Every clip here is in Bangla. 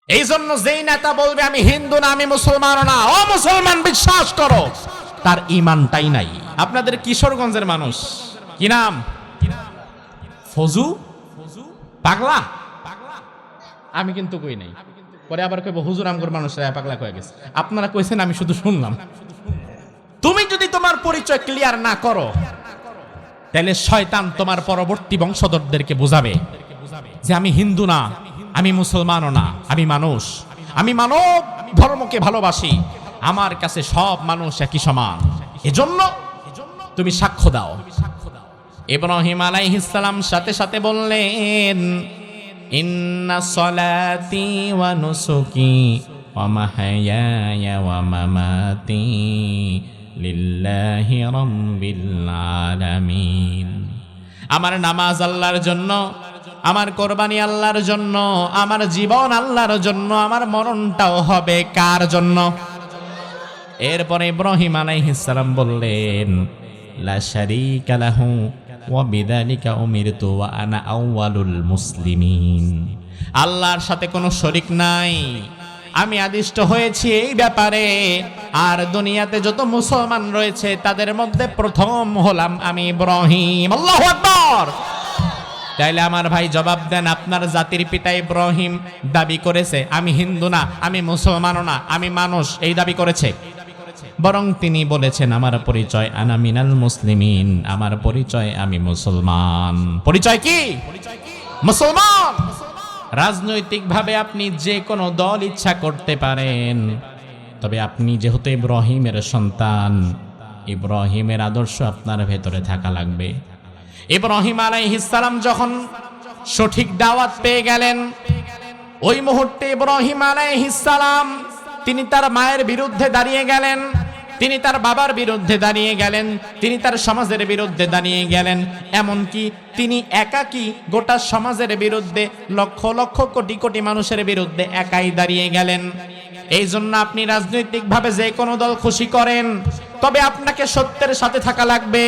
এই জন্য যেই নেতা বলবে আমি হিন্দু না আমি মুসলমান না, ও মুসলমান বিশ্বাস করো, তার ইমানটাই নাই। আপনাদের কিশোরগঞ্জের মানুষ কি নাম? ফজু পাগলা। আমি কিন্তু কই নাই, পরে আবার কইব হুজুর আমগর মানুষরা পাগলা কয়ে গেছে। আপনারা কইছেন, আমি শুধু শুনলাম। তুমি যদি তোমার পরিচয় ক্লিয়ার না করো, তাহলে শয়তান তোমার পরবর্তী বংশধরদেরকে বোঝাবে যে আমি হিন্দু না, আমি মুসলমানও না, আমি মানুষ, আমি মানব ধর্মকে ভালোবাসি, আমার কাছে সব মানুষ একই সমান। এজন্য তুমি সাক্ষ্য দাও। ইব্রাহিম আলাইহিস সালাম সাথে সাথে বললেন, ইন্না সলাতি ওয়া নুসুকি ওয়া মাহইয়ায়া ওয়া মামাতি লিল্লাহি রাব্বিল আলামিন। আমার নামাজ আল্লাহর জন্য, আমার কোরবানি আল্লাহর জন্য, আমার জীবন আল্লাহর জন্য, আমার মরণটাও হবে কার জন্য? এরপরে ইব্রাহিম আলাইহিস সালাম বললেন, লা শারীকা লাহু ওয়া বিযালিকা উমিরতু ওয়া আনা আউয়ালুল মুসলিমিন। আল্লাহর সাথে কোনো শরীক নাই, আমি আদিষ্ট হয়েছি এই ব্যাপারে, আর দুনিয়াতে যত মুসলমান রয়েছে তাদের মধ্যে প্রথম হলাম আমি ইব্রাহিম। আল্লাহু আকবার। তাইলে আমার ভাই জবাব দেন, আপনার জাতির পিতা ইব্রাহিম দাবি করেছে আমি হিন্দু না, আমি মুসলমানও না, আমি মানুষ, এই দাবি করেছে? বরং তিনি বলেছেন আমার পরিচয় আনা মিনাল মুসলিমিন, আমার পরিচয় আমি মুসলমান। পরিচয় কি? মুসলমান। রাজনৈতিকভাবে আপনি যে কোনো দল ইচ্ছা করতে পারেন, তবে আপনি যেহেতু ইব্রাহিমের সন্তান, ইব্রাহিমের আদর্শ আপনার ভেতরে থাকা লাগবে। ইব্রাহিম আলাইহিস সালাম যখন সঠিক দাওয়াত পেয়ে গেলেন, ওই মুহূর্তে ইব্রাহিম আলাইহিস সালাম তিনি তার মায়ের বিরুদ্ধে দাঁড়িয়ে গেলেন, তিনি তার বাবার বিরুদ্ধে দাঁড়িয়ে গেলেন, তিনি তার সমাজের বিরুদ্ধে দাঁড়িয়ে গেলেন, এমনকি তিনি একাকী গোটা সমাজের বিরুদ্ধে, লক্ষ লক্ষ কোটি কোটি মানুষের বিরুদ্ধে একাই দাঁড়িয়ে গেলেন। এই জন্য আপনি রাজনৈতিকভাবে যে কোনো দল খুশি করেন, তবে আপনাকে সত্যের সাথে থাকা লাগবে।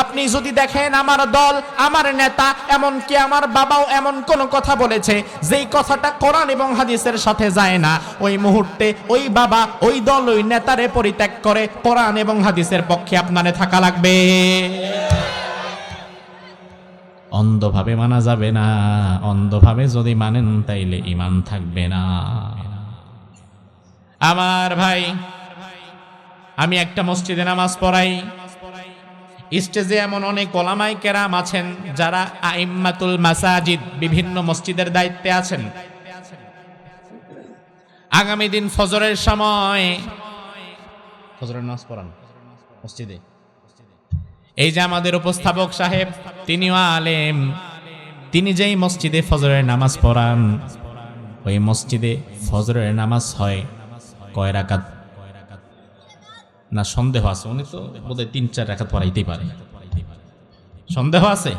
আপনি যদি দেখেন আমার দল, আমার নেতা, এমনকি আমার বাবাও এমন কোন কথা বলেছে যেই কথাটা কোরআন এবং হাদিসের সাথে যায় না, ওই মুহূর্তে ওই বাবা, ওই দল, ওই নেতারে পরিত্যাগ করে কোরআন এবং হাদিসের পক্ষে আপনারে থাকা লাগবে। অন্ধভাবে মানা যাবে না, অন্ধভাবে যদি মানেন তাইলে ঈমান থাকবে না। আমার ভাই, আমি একটা মসজিদে নামাজ পড়াই, স্টেজে এমন অনেক ওলামায়ে কেরাম আছেন যারা আইম্মাতুল মাসাজিদ, বিভিন্ন মসজিদের দায়িত্বে আছেন। আগামী দিন ফজরের সময় ফজরের নামাজ পড়ান মসজিদে। এই যে আমাদের উপস্থাপক সাহেব, তিনিও আলেম, তিনি যেই মসজিদে ফজরের নামাজ পড়ান, ওই মসজিদে ফজরের নামাজ হয় কয় রাকাত? না সন্দেহ আছে, উনি তো বোধহয় 3-4 রাকাত পড়াইতেই পারে, সন্দেহ আছে।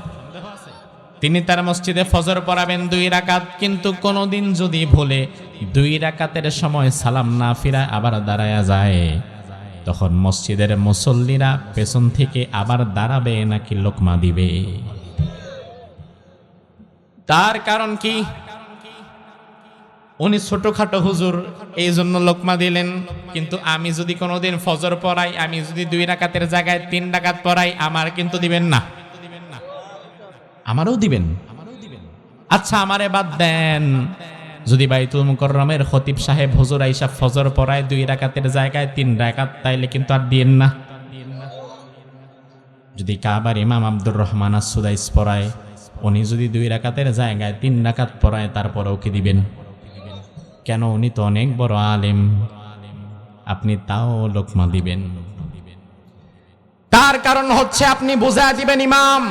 তিনি তার মসজিদে ফজর পড়াবেন 2 রাকাত, কিন্তু কোনোদিন যদি ভুলে 2 রাকাতের সময় সালাম না ফিরায় আবার দাঁড়ায়া যায়, তখন মসজিদের মুসল্লিরা পেছন থেকে আবার দাঁড়াবে নাকি লোকমা দিবে? তার কারণ কি? উনি ছোটখাটো হুজুর, এই জন্য লোকমা দিলেন। কিন্তু আমি যদি কোনোদিন ফজর পড়াই, আমি যদি 2 রাকাতের জায়গায় 3 রাকাত পড়াই, আমার কিন্তু দিবেন না? আমারও দিবেন। আচ্ছা আমারে বাদ দেন, যদি বাইতুল মুকাররমের খতিব সাহেব হুজুর আইসা ফজর পড়ায় 2 রাকাতের জায়গায় 3 রাকাত, তাইলে কিন্তু আর দিয়েন না। যদি কাবার ইমাম আব্দুর রহমান আস-সুদাইস পড়ায়, উনি যদি 2 রাকাতের জায়গায় 3 রাকাত পড়ায়, তারপরেও কি দিবেন? কেন? উনি তো অনেক বড় আলেম, আপনি তাও লোকমা দিবেন। তার কারণ হচ্ছে আপনি বুঝায় দিবেন, ইমাম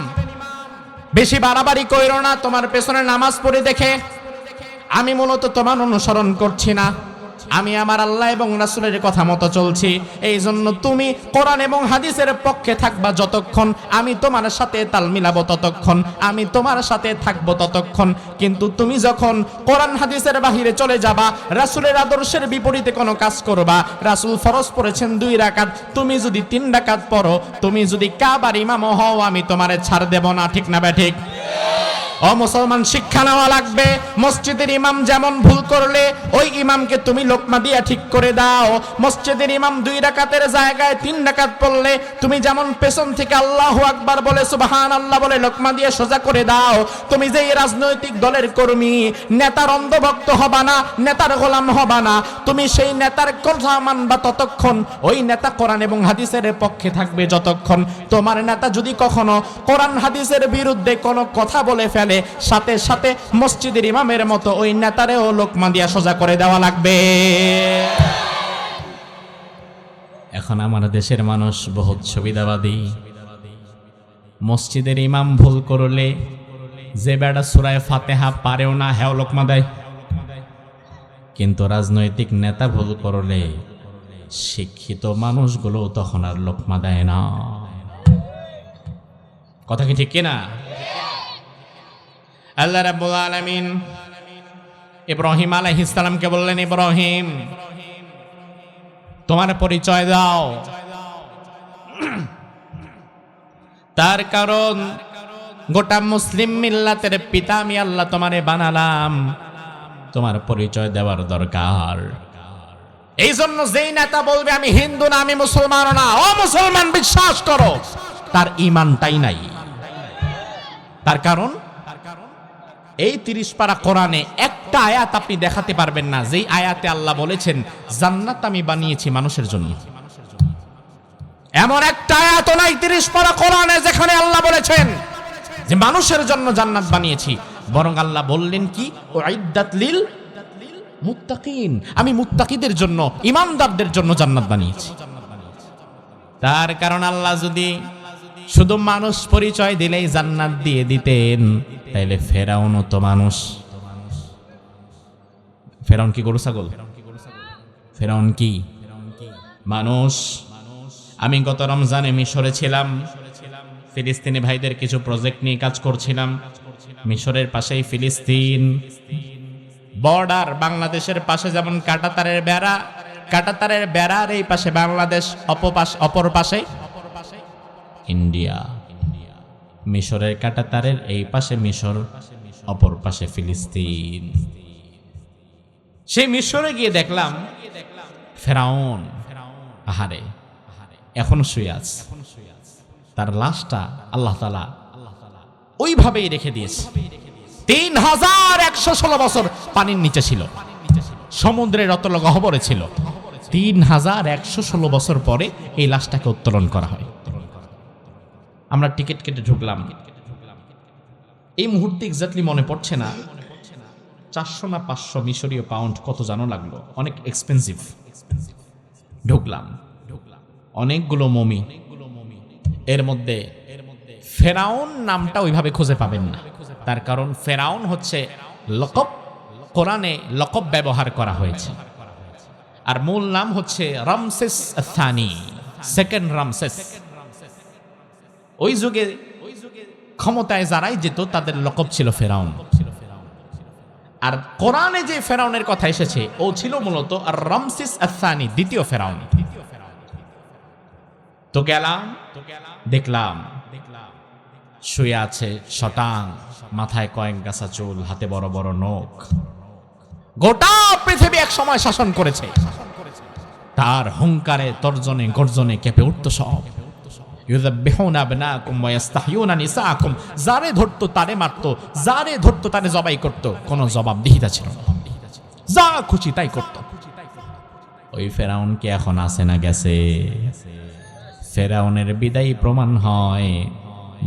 বেশি বাড়াবাড়ি কইরো না, তোমার পেছনে নামাজ পড়ে দেখে আমি মূলত তোমার অনুসরণ করছি না, আমি আমার আল্লাহ এবং রাসূলের কথা মতো চলছি। এই জন্য তুমি কোরআন এবং হাদিসের পক্ষে থাকবা যতক্ষণ, আমি তোমার সাথে তাল মিলাবো ততক্ষণ, আমি তোমার সাথে থাকবো ততক্ষণ। কিন্তু তুমি যখন কোরআন হাদিসের বাহিরে চলে যাবা, রাসূলের আদর্শের বিপরীতে কোনো কাজ করবা, রাসূল ফরজ পড়েছেন 2 রাকাত, তুমি যদি 3 রাকাত পড়ো, তুমি যদি কাবার ইমাম হও, আমি তোমারে ছাড় দেব না। ঠিক না ঠিক? ও মুসলমান, শিক্ষা নেওয়া লাগবে। মসজিদের ইমাম যেমন ভুল করলে ওই ইমামকে তুমি লোকমা দিয়া ঠিক করে দাও। মসজিদের ইমাম 2 রাকাতের জায়গায় 3 রাকাত পড়লে তুমি যেমন পেছন থেকে আল্লাহু আকবার বলে সুবহানাল্লাহ বলে লোকমা দিয়ে সোজা করে দাও। তুমি যে রাজনৈতিক দলের কর্মী, নেতার অন্ধভক্ত হবা না, নেতার গোলাম হবা না। তুমি সেই নেতার কথা মানবা ততক্ষণ, ওই নেতা কোরআন এবং হাদিসের পক্ষে থাকবে যতক্ষণ। তোমার নেতা যদি কখনো কোরআন হাদিসের বিরুদ্ধে কোনো কথা বলে ফেলে, সাথে সাথে মসজিদের ইমামের মতো ওই নেতারেও লোকমা দিয়া সোজা করে দেওয়া লাগবে। এখন আমার দেশের মানুষ বহুত সুবিধাবাদী। মসজিদের ইমাম ভুল করলে যে বেটা সূরা ফাতিহা পারেও না, হেও লোকমা দেয়। কিন্তু রাজনৈতিক নেতা ভুল করলে শিক্ষিত মানুষগুলো তখন আর লোকমা দেয় না। কথা কি ঠিক কিনা? আল্লাহ রাব্বুল আলামিন ইব্রাহিম আলাইহিস সালামকে বললেন, ইব্রাহিম তোমার পরিচয় দাও। তার কারণ গোটা মুসলিম মিল্লাতের পিতা আমি আল্লাহ তোমারে বানালাম, তোমার পরিচয় দেওয়ার দরকার। এই জন্য যেই নেতা বলবে আমি হিন্দু না, আমি মুসলমান না, ও মুসলমান বিশ্বাস করো, তার ঈমানটাই নাই। তার কারণ এই 30 পারা কোরআনে একটা আয়াত আপনি দেখাতে পারবেন না যেই আয়াতে আল্লাহ বলেছেন জান্নাত আমি বানিয়েছি মানুষের জন্য। এমন একটা আয়াত নাই 30 পারা কোরআনে যেখানে আল্লাহ বলেছেন যে মানুষের জন্য জান্নাত বানিয়েছি। বরং আল্লাহ বললেন কি, উইদ্দাত লিল মুত্তাকিন, আমি মুত্তাকিদের জন্য, ঈমানদারদের জন্য জান্নাত বানিয়েছি। তার কারণ আল্লাহ যদি শুধু মানুষ পরিচয় দিলেই জান্নাত দিয়ে দিতেন, তাইলে ফেরাউনও তো মানুষ। ফেরাউন কি গরু ছাগল? ফেরাউন কি মানুষ? আমি গত রমজানে মিশরে ছিলাম, ফিলিস্তিনি ভাইদের কিছু প্রজেক্ট নিয়ে কাজ করছিলাম। মিশরের পাশেই ফিলিস্তিন বর্ডার, বাংলাদেশের পাশে যেমন কাঁটাতারের বেড়া, কাঁটাতারের বেড়ার এই পাশে বাংলাদেশ, অপর পাশে ইন্ডিয়া। মিশরের কাঁটাতারের এই পাশে মিশর, অপর পাশে ফিলিস্তিন। সেই মিশরে গিয়ে দেখলাম ফেরাউন আহারে এখনো শুয়ে আছে, তার লাশটা আল্লাহ তাআলা ওইভাবেই রেখে দিয়েছে। 3116 বছর পানির নিচে ছিল, সমুদ্রের অতল গহ্বরে ছিল। 3116 বছর পরে এই লাশটাকে উত্তোলন করা হয়। আমরা টিকিট কেটে ঢুকলাম। এই মুহূর্তে এক্স্যাক্টলি মনে পড়ছে না 400 না 500 মিশরীয় পাউন্ড কত জানো লাগলো, অনেক এক্সপেন্সিভ। ঢুকলাম, অনেকগুলো মমি, এর মধ্যে ফেরাউন নামটা ওইভাবে খুঁজে পাবেন না। তার কারণ ফেরাউন হচ্ছে লকব, কোরআনে লকব ব্যবহার করা হয়েছে, আর মূল নাম হচ্ছে রামসেস আস-সানি, সেকেন্ড রামসেস। ওই যুগে ক্ষমতায় যারাই যেত তাদের লকব ছিল ফেরাউন। আর কোরআনে যে ফেরাউনের কথা এসেছে ও ছিল মূলত আর রামসেস আস-সানি, দ্বিতীয় ফেরাউন। তো গেলাম, দেখলাম শুয়ে আছে শটাং, মাথায় কয়েক গাছা চুল, হাতে বড় বড় নখ। গোটা পৃথিবী এক সময় শাসন করেছে, তার হুঙ্কারে তর্জনে গর্জনে কেঁপে উঠত সব। ইউযাব্বিহুনা আবনাকুম ওয়া ইস্তাহয়ুনা নিসাআকুম, যারে ধরতো তারে মারতো, যারে ধরতো তারে জবাই করত, কোনো জবাবদিহিতা ছিল না, যা খুশি তাই করত। ওই ফেরাউন কি এখন আছে না গেছে? ফেরাউনের বিদায় প্রমাণ হয়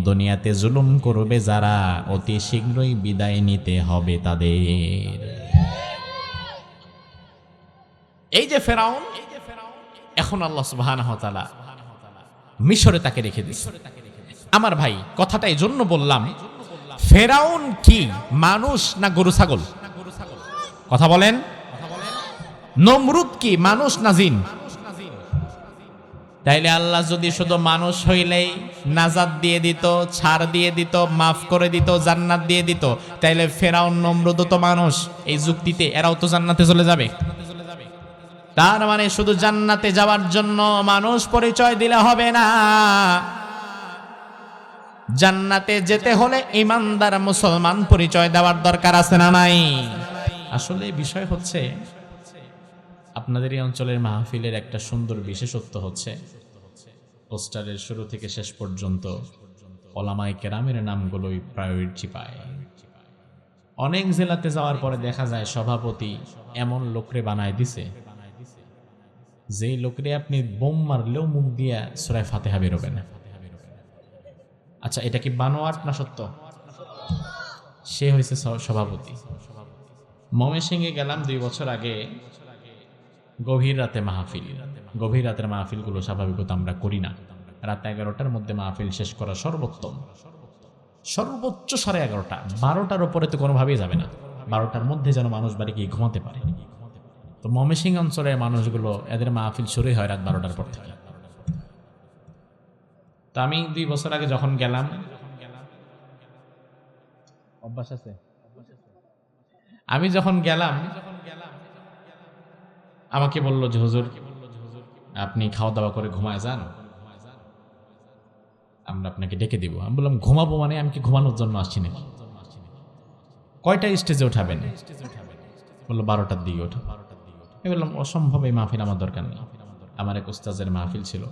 দুনিয়াতে জুলুম করবে যারা, অতি শীঘ্রই বিদায় নিতে হবে তাদের। এই যে ফেরাউন, এখন আল্লাহ সুবহানাহু ওয়া তাআলা মিশরে তাকে রেখে দিয়েছে। আমার ভাই কথাটা এই জন্য বললাম, ফেরাউন কি মানুষ না গরু ছাগল? কথা বলেন। নমরুদ কি মানুষ না জিন? তাইলে আল্লাহ যদি শুধু মানুষ হইলেই নাজাত দিয়ে দিত, ছাড় দিয়ে দিত, মাফ করে দিত, জান্নাত দিয়ে দিত, তাইলে ফেরাউন নমরুদও তো মানুষ। এই যুক্তিতে এরাও তো জান্নাতে চলে যাবে। তার মানে শুধু জান্নাতে যাওয়ার জন্য মানুষ পরিচয় দিলে হবে না, জান্নাতে যেতে হলে ঈমানদার মুসলমান পরিচয় দেওয়ার দরকার আছে না নাই? আসলে বিষয় হচ্ছে আপনাদের এই অঞ্চলের মাহফিলের একটা সুন্দর বিশেষত্ব হচ্ছে পোস্টারের শুরু থেকে শেষ পর্যন্ত ওলামায়ে কেরামের নামগুলোই প্রায়োরিটি পায়। অনেক জেলাতে যাওয়ার পরে দেখা যায় সভাপতি এমন লোকরে বানায় দিছে, যেই লোকরে আপনি বোম মারলেও মুখ দিয়া সূরা ফাতিহা বেরোবে না। আচ্ছা, এটা কি বানোয়াট না সত্য? সে হয়েছে সভাপতি। ময়মনসিংহে গেলাম 2 বছর আগে, গভীর রাতে মাহফিল। গভীর রাতের মাহফিলগুলো স্বাভাবিকত আমরা করি না। রাত 11টার মধ্যে মাহফিল শেষ করা সর্বোত্তম, সর্বোচ্চ 11:30। 12টার উপরে তো কোনোভাবেই যাবে না। 12টার মধ্যে যেন মানুষ বাড়ি গিয়ে ঘুমাতে পারে। তো ময়মনসিংহ অঞ্চলের মানুষগুলো এদের মাহফিল শুরু হয় রাত 12টার পর থেকে। তো আমি 2 বছর আগে যখন গেলাম, অভ্যাস আছে, আমি যখন গেলাম আমাকে বলল যে হুজুর আপনি খাওয়া দাওয়া করে ঘুমায় যান, আমরা আপনাকে ডেকে দিব। আমি বললাম ঘুমাবো মানে? আমি কি ঘুমানোর জন্য আসছি নাকি? কয়টা স্টেজে উঠাবেন? বললো 12টার দিকে ওঠো। আমি বললাম অসম্ভব, এই মাহফিল আমার দরকার নেই। আমার এক উস্তাজের মাহফিল ছিল,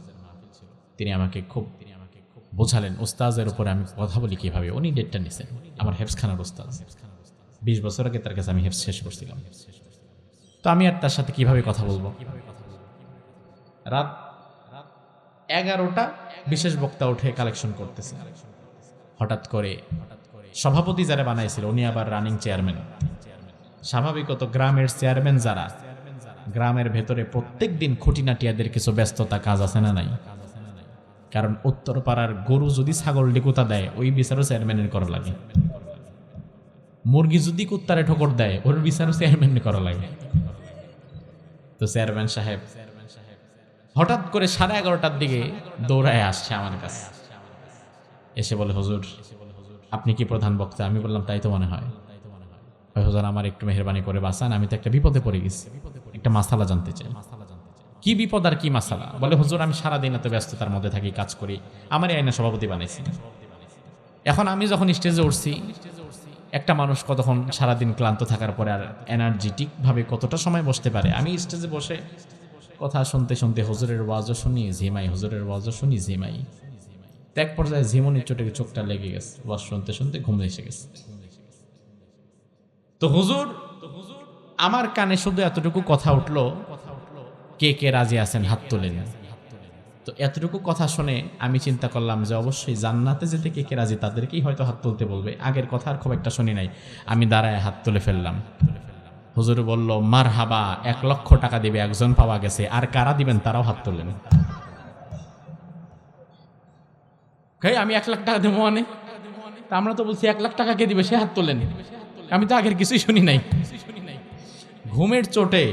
তিনি আমাকে খুব বোঝালেন উস্তাজের উপরে আমি কথা বলি কিভাবে। উনি ডেটটা নিছেন, আমার হেফজখানার উস্তাজ। 20 বছর আগে তার কাছে আমি হেফজ শেষ করছিলাম। তো আমি আর তার সাথে কিভাবে কথা বলবো? রাত 11টা বিশেষ বক্তা উঠে কালেকশন করতেছে। হঠাৎ করে সভাপতি যারা বানাইছিল উনি আবার রানিং চেয়ারম্যান। স্বাভাবিকত গ্রামের চেয়ারম্যান যারা, গ্রামের ভেতরে প্রত্যেক দিন খুঁটিনাটিয়াদের কিছু ব্যস্ততা কাজ আছে না নাই? কারণ উত্তরপাড়ার গরু যদি ছাগল ডিকুতা দেয় ওই বিচারও চেয়ারম্যানের করা লাগে। মুরগি যদি কুত্তারে ঠোকর দেয় ওর বিচারও চেয়ারম্যানের করা লাগে। তো চেয়ারম্যান সাহেব হঠাৎ করে 11:30টার দিকে দৌড়ায় আসছে আমার কাছে, এসে বলে হুজুর আপনি কি প্রধান বক্তা? আমি বললাম তাই তো মনে হয়। হুজুর আমার একটু মেহেরবানি করে বাঁচান, আমি তো একটা বিপদে পড়ে গেছি, একটা মাসালা জানতে চাই। কি বিপদ আর কি মাসালা? বলে হুজুর আমি সারাদিন এত ব্যস্ততার মধ্যে থাকি, কাজ করি, আমার আইনা সভাপতি বানাইছি। এখন আমি যখন স্টেজে উঠছি, একটা মানুষ কতক্ষণ সারাদিন ক্লান্ত থাকার পরে আর এনার্জেটিক ভাবে কতটা সময় বসতে পারে? আমি স্টেজে বসে কথা শুনতে শুনতে হুজুরের ওয়াজও শুনি ঝিমাই, হুজুরের ওয়াজও শুনি ঝিমাই। এক পর্যায়ে ঝিমনির চোটে চোখটা লেগে গেছে, ওয়াজ শুনতে শুনতে ঘুম এসে গেছে। তো হুজুর আমার কানে শুধু এতটুকু কথা উঠলো, কে কে রাজি আছেন হাত তোলেন। তো এতটুকু কথা শুনে আমি চিন্তা করলাম যে অবশ্যই জান্নাতে যেতে কে কে রাজি তাদেরকেই হয়তো হাত তুলতে বলবে। আগের কথা আর খুব একটা শুনি নাই, আমি দাঁড়ায় হাত তুলে ফেললাম। হুজুর বলল মারহাবা, 1 লক্ষ টাকা দিবে, একজন পাওয়া গেছে। আর কারা দিবেন তারাও হাত তুললেন। আমি 1 লাখ টাকা দেবো মানে? আমরা তো বলছি 1 লাখ টাকা কে দিবে, সে হাত তোলেন। আমি তো আগের কিছুই শুনি নাই। ঘুমের চোটে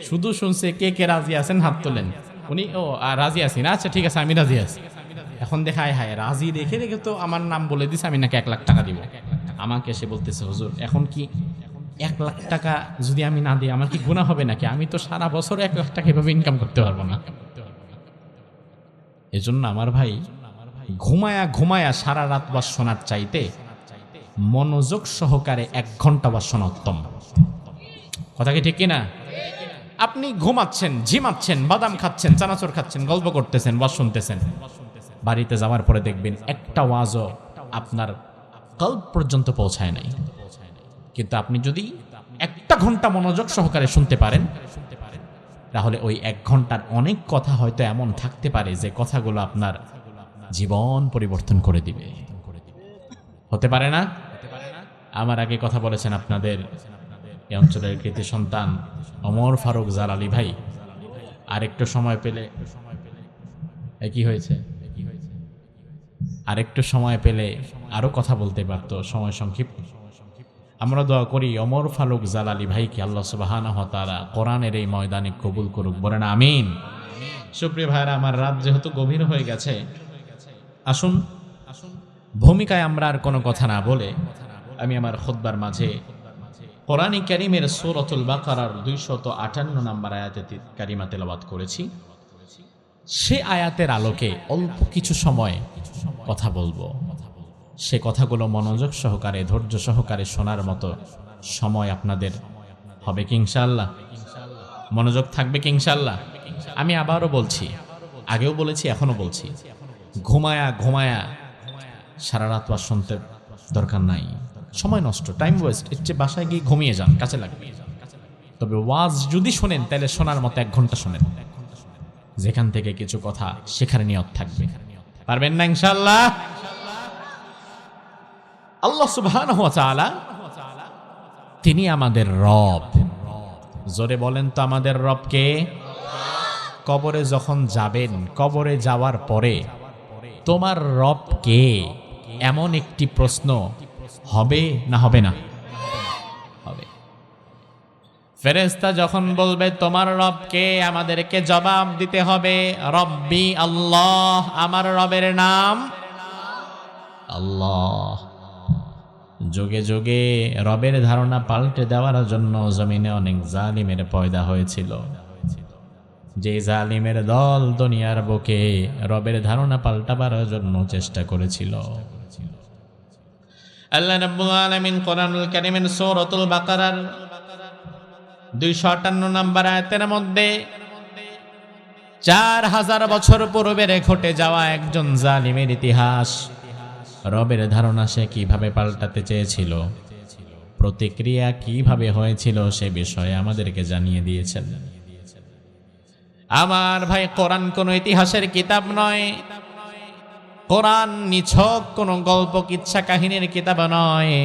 শুধু শুনছে কে কে রাজি আছেন হাত তোলেন। উনি ও রাজি আছি না, আচ্ছা ঠিক আছে আমি রাজি আছি। এখন দেখায় হায় রাজি দেখে দেখে তো আমার নাম বলে দিছে, আমি নাকি 1 লাখ টাকা দিব। আমাকে এসে বলতেছে হুজুর এখন কি 1 লাখ টাকা যদি আমি না দিই আমার কি গুনাহ হবে নাকি? আমি তো সারা বছর 1 লাখ টাকা এভাবে ইনকাম করতে পারবো না। এজন্য আমার ভাই ঘুমায়া ঘুমায়া সারা রাত ওয়াজ শোনার চাইতে মনোযোগ সহকারে 1 ঘন্টা ওয়াজ শোনা উত্তম। কথা কি ঠিক কিনা? আপনি ঘুমাচ্ছেন, ঝিমাচ্ছেন, বাদাম খাচ্ছেন, চানাচুর খাচ্ছেন, গল্প করতেছেন, ওয়াজ শুনতেছেন, বাড়িতে যাওয়ার পরে দেখবেন একটা ওয়াজও আপনার কল্প পর্যন্ত পৌঁছায় নাই। কিন্তু আপনি যদি 1 ঘন্টা মনোযোগ সহকারে শুনতে পারেন তাহলে ওই 1 ঘন্টার অনেক কথা হয়তো এমন থাকতে পারে যে কথাগুলো আপনার জীবন পরিবর্তন করে দিবে। হতে পারে না? আমার আগে কথা বলেছেন আপনাদের এই অঞ্চলের কৃতি সন্তান ওমর ফারুক জালালি ভাই। আরেকটু সময় পেলে কি হয়েছে, আরেকটু সময় পেলে আরো কথা বলতে পারতো, সময় সংক্ষিপ্ত। আমরা দোয়া করি ওমর ফারুক জালালি ভাইকে আল্লাহ সুবহানাহু ওয়া তাআলা কোরআনের এই ময়দানে কবুল করুক, বলেন আমিন। সুপ্রিয় ভাইরা আমার, রাত যেহেতু গভীর হয়ে গেছে, আসুন ভূমিকায় আমরা আর কোনো কথা না বলে আমি আমার খুতবার মাঝে কোরআনে কারীমের সূরাতুল বাকারার 258 নম্বর আয়াতে কারিমা তেলাওয়াত করেছি। সে আয়াতের আলোকে অল্প কিছু সময় কথা বলবো। সে কথাগুলো মনোযোগ সহকারে ধৈর্য সহকারে শোনার মতো সময় আপনাদের হবে কি ইনশাআল্লাহ? মনোযোগ থাকবে কি ইনশাআল্লাহ? আমি আবারও বলছি, আগেও বলেছি, এখনো বলছি, ঘুমায়া ঘুমায়া সারা রাত ওয়াজ শুনতে দরকার নাই, সময় নষ্ট, টাইম ওয়েস্ট। এর চেয়ে বাসায় গিয়ে ঘুমিয়ে যান, কাছে লাগবে। তবে ওয়াজ যদি শোনেন তাহলে শোনার মতো 1 ঘন্টা শোনেন, যেখান থেকে কিছু কথা শেখার নিয়ত থাকবে। পারবেন না ইনশাআল্লাহ? আল্লাহ সুবহানাহু ওয়া তাআলা তিনি আমাদের রব। জোরে বলেন তো, আমাদের রব কে? কবরে যখন যাবেন, কবরে যাওয়ার পরে তোমার রব কে, এমন একটি প্রশ্ন হবে না হবে না? হবে। ফেরেশতা যখন বলবে তোমার রব কে, আমাদেরকে জবাব দিতে হবে রব্বি আল্লাহ, আমার রবের নাম আল্লাহ। যুগে যুগে রবের ধারণা পাল্টে দেওয়ার জন্য জমিনে অনেক জালিমের পয়দা হয়েছিল। যে জালিমের দল দুনিয়ার বুকে রবের ধারণা পাল্টাবার জন্য চেষ্টা করেছিল। আল্লাহ রাব্বুল আলামিন কোরআনুল কারীমের সূরাতুল বাকারার 258 নম্বর আয়াতের মধ্যে 4000 বছর পূর্বে ঘটে যাওয়া একজন জালিমের ইতিহাস, রবের ধারণা সে কিভাবে পাল্টাতে চেয়েছিল, প্রতিক্রিয়া কিভাবে হয়েছিল, সে বিষয়ে আমাদেরকে জানিয়ে দিয়েছেন। আমার ভাই, কোরআন কোনো ইতিহাসের কিতাব নয়, কোরআন নিছক কোনো গল্প কিচ্ছা কাহিনীর কিতাব নয়,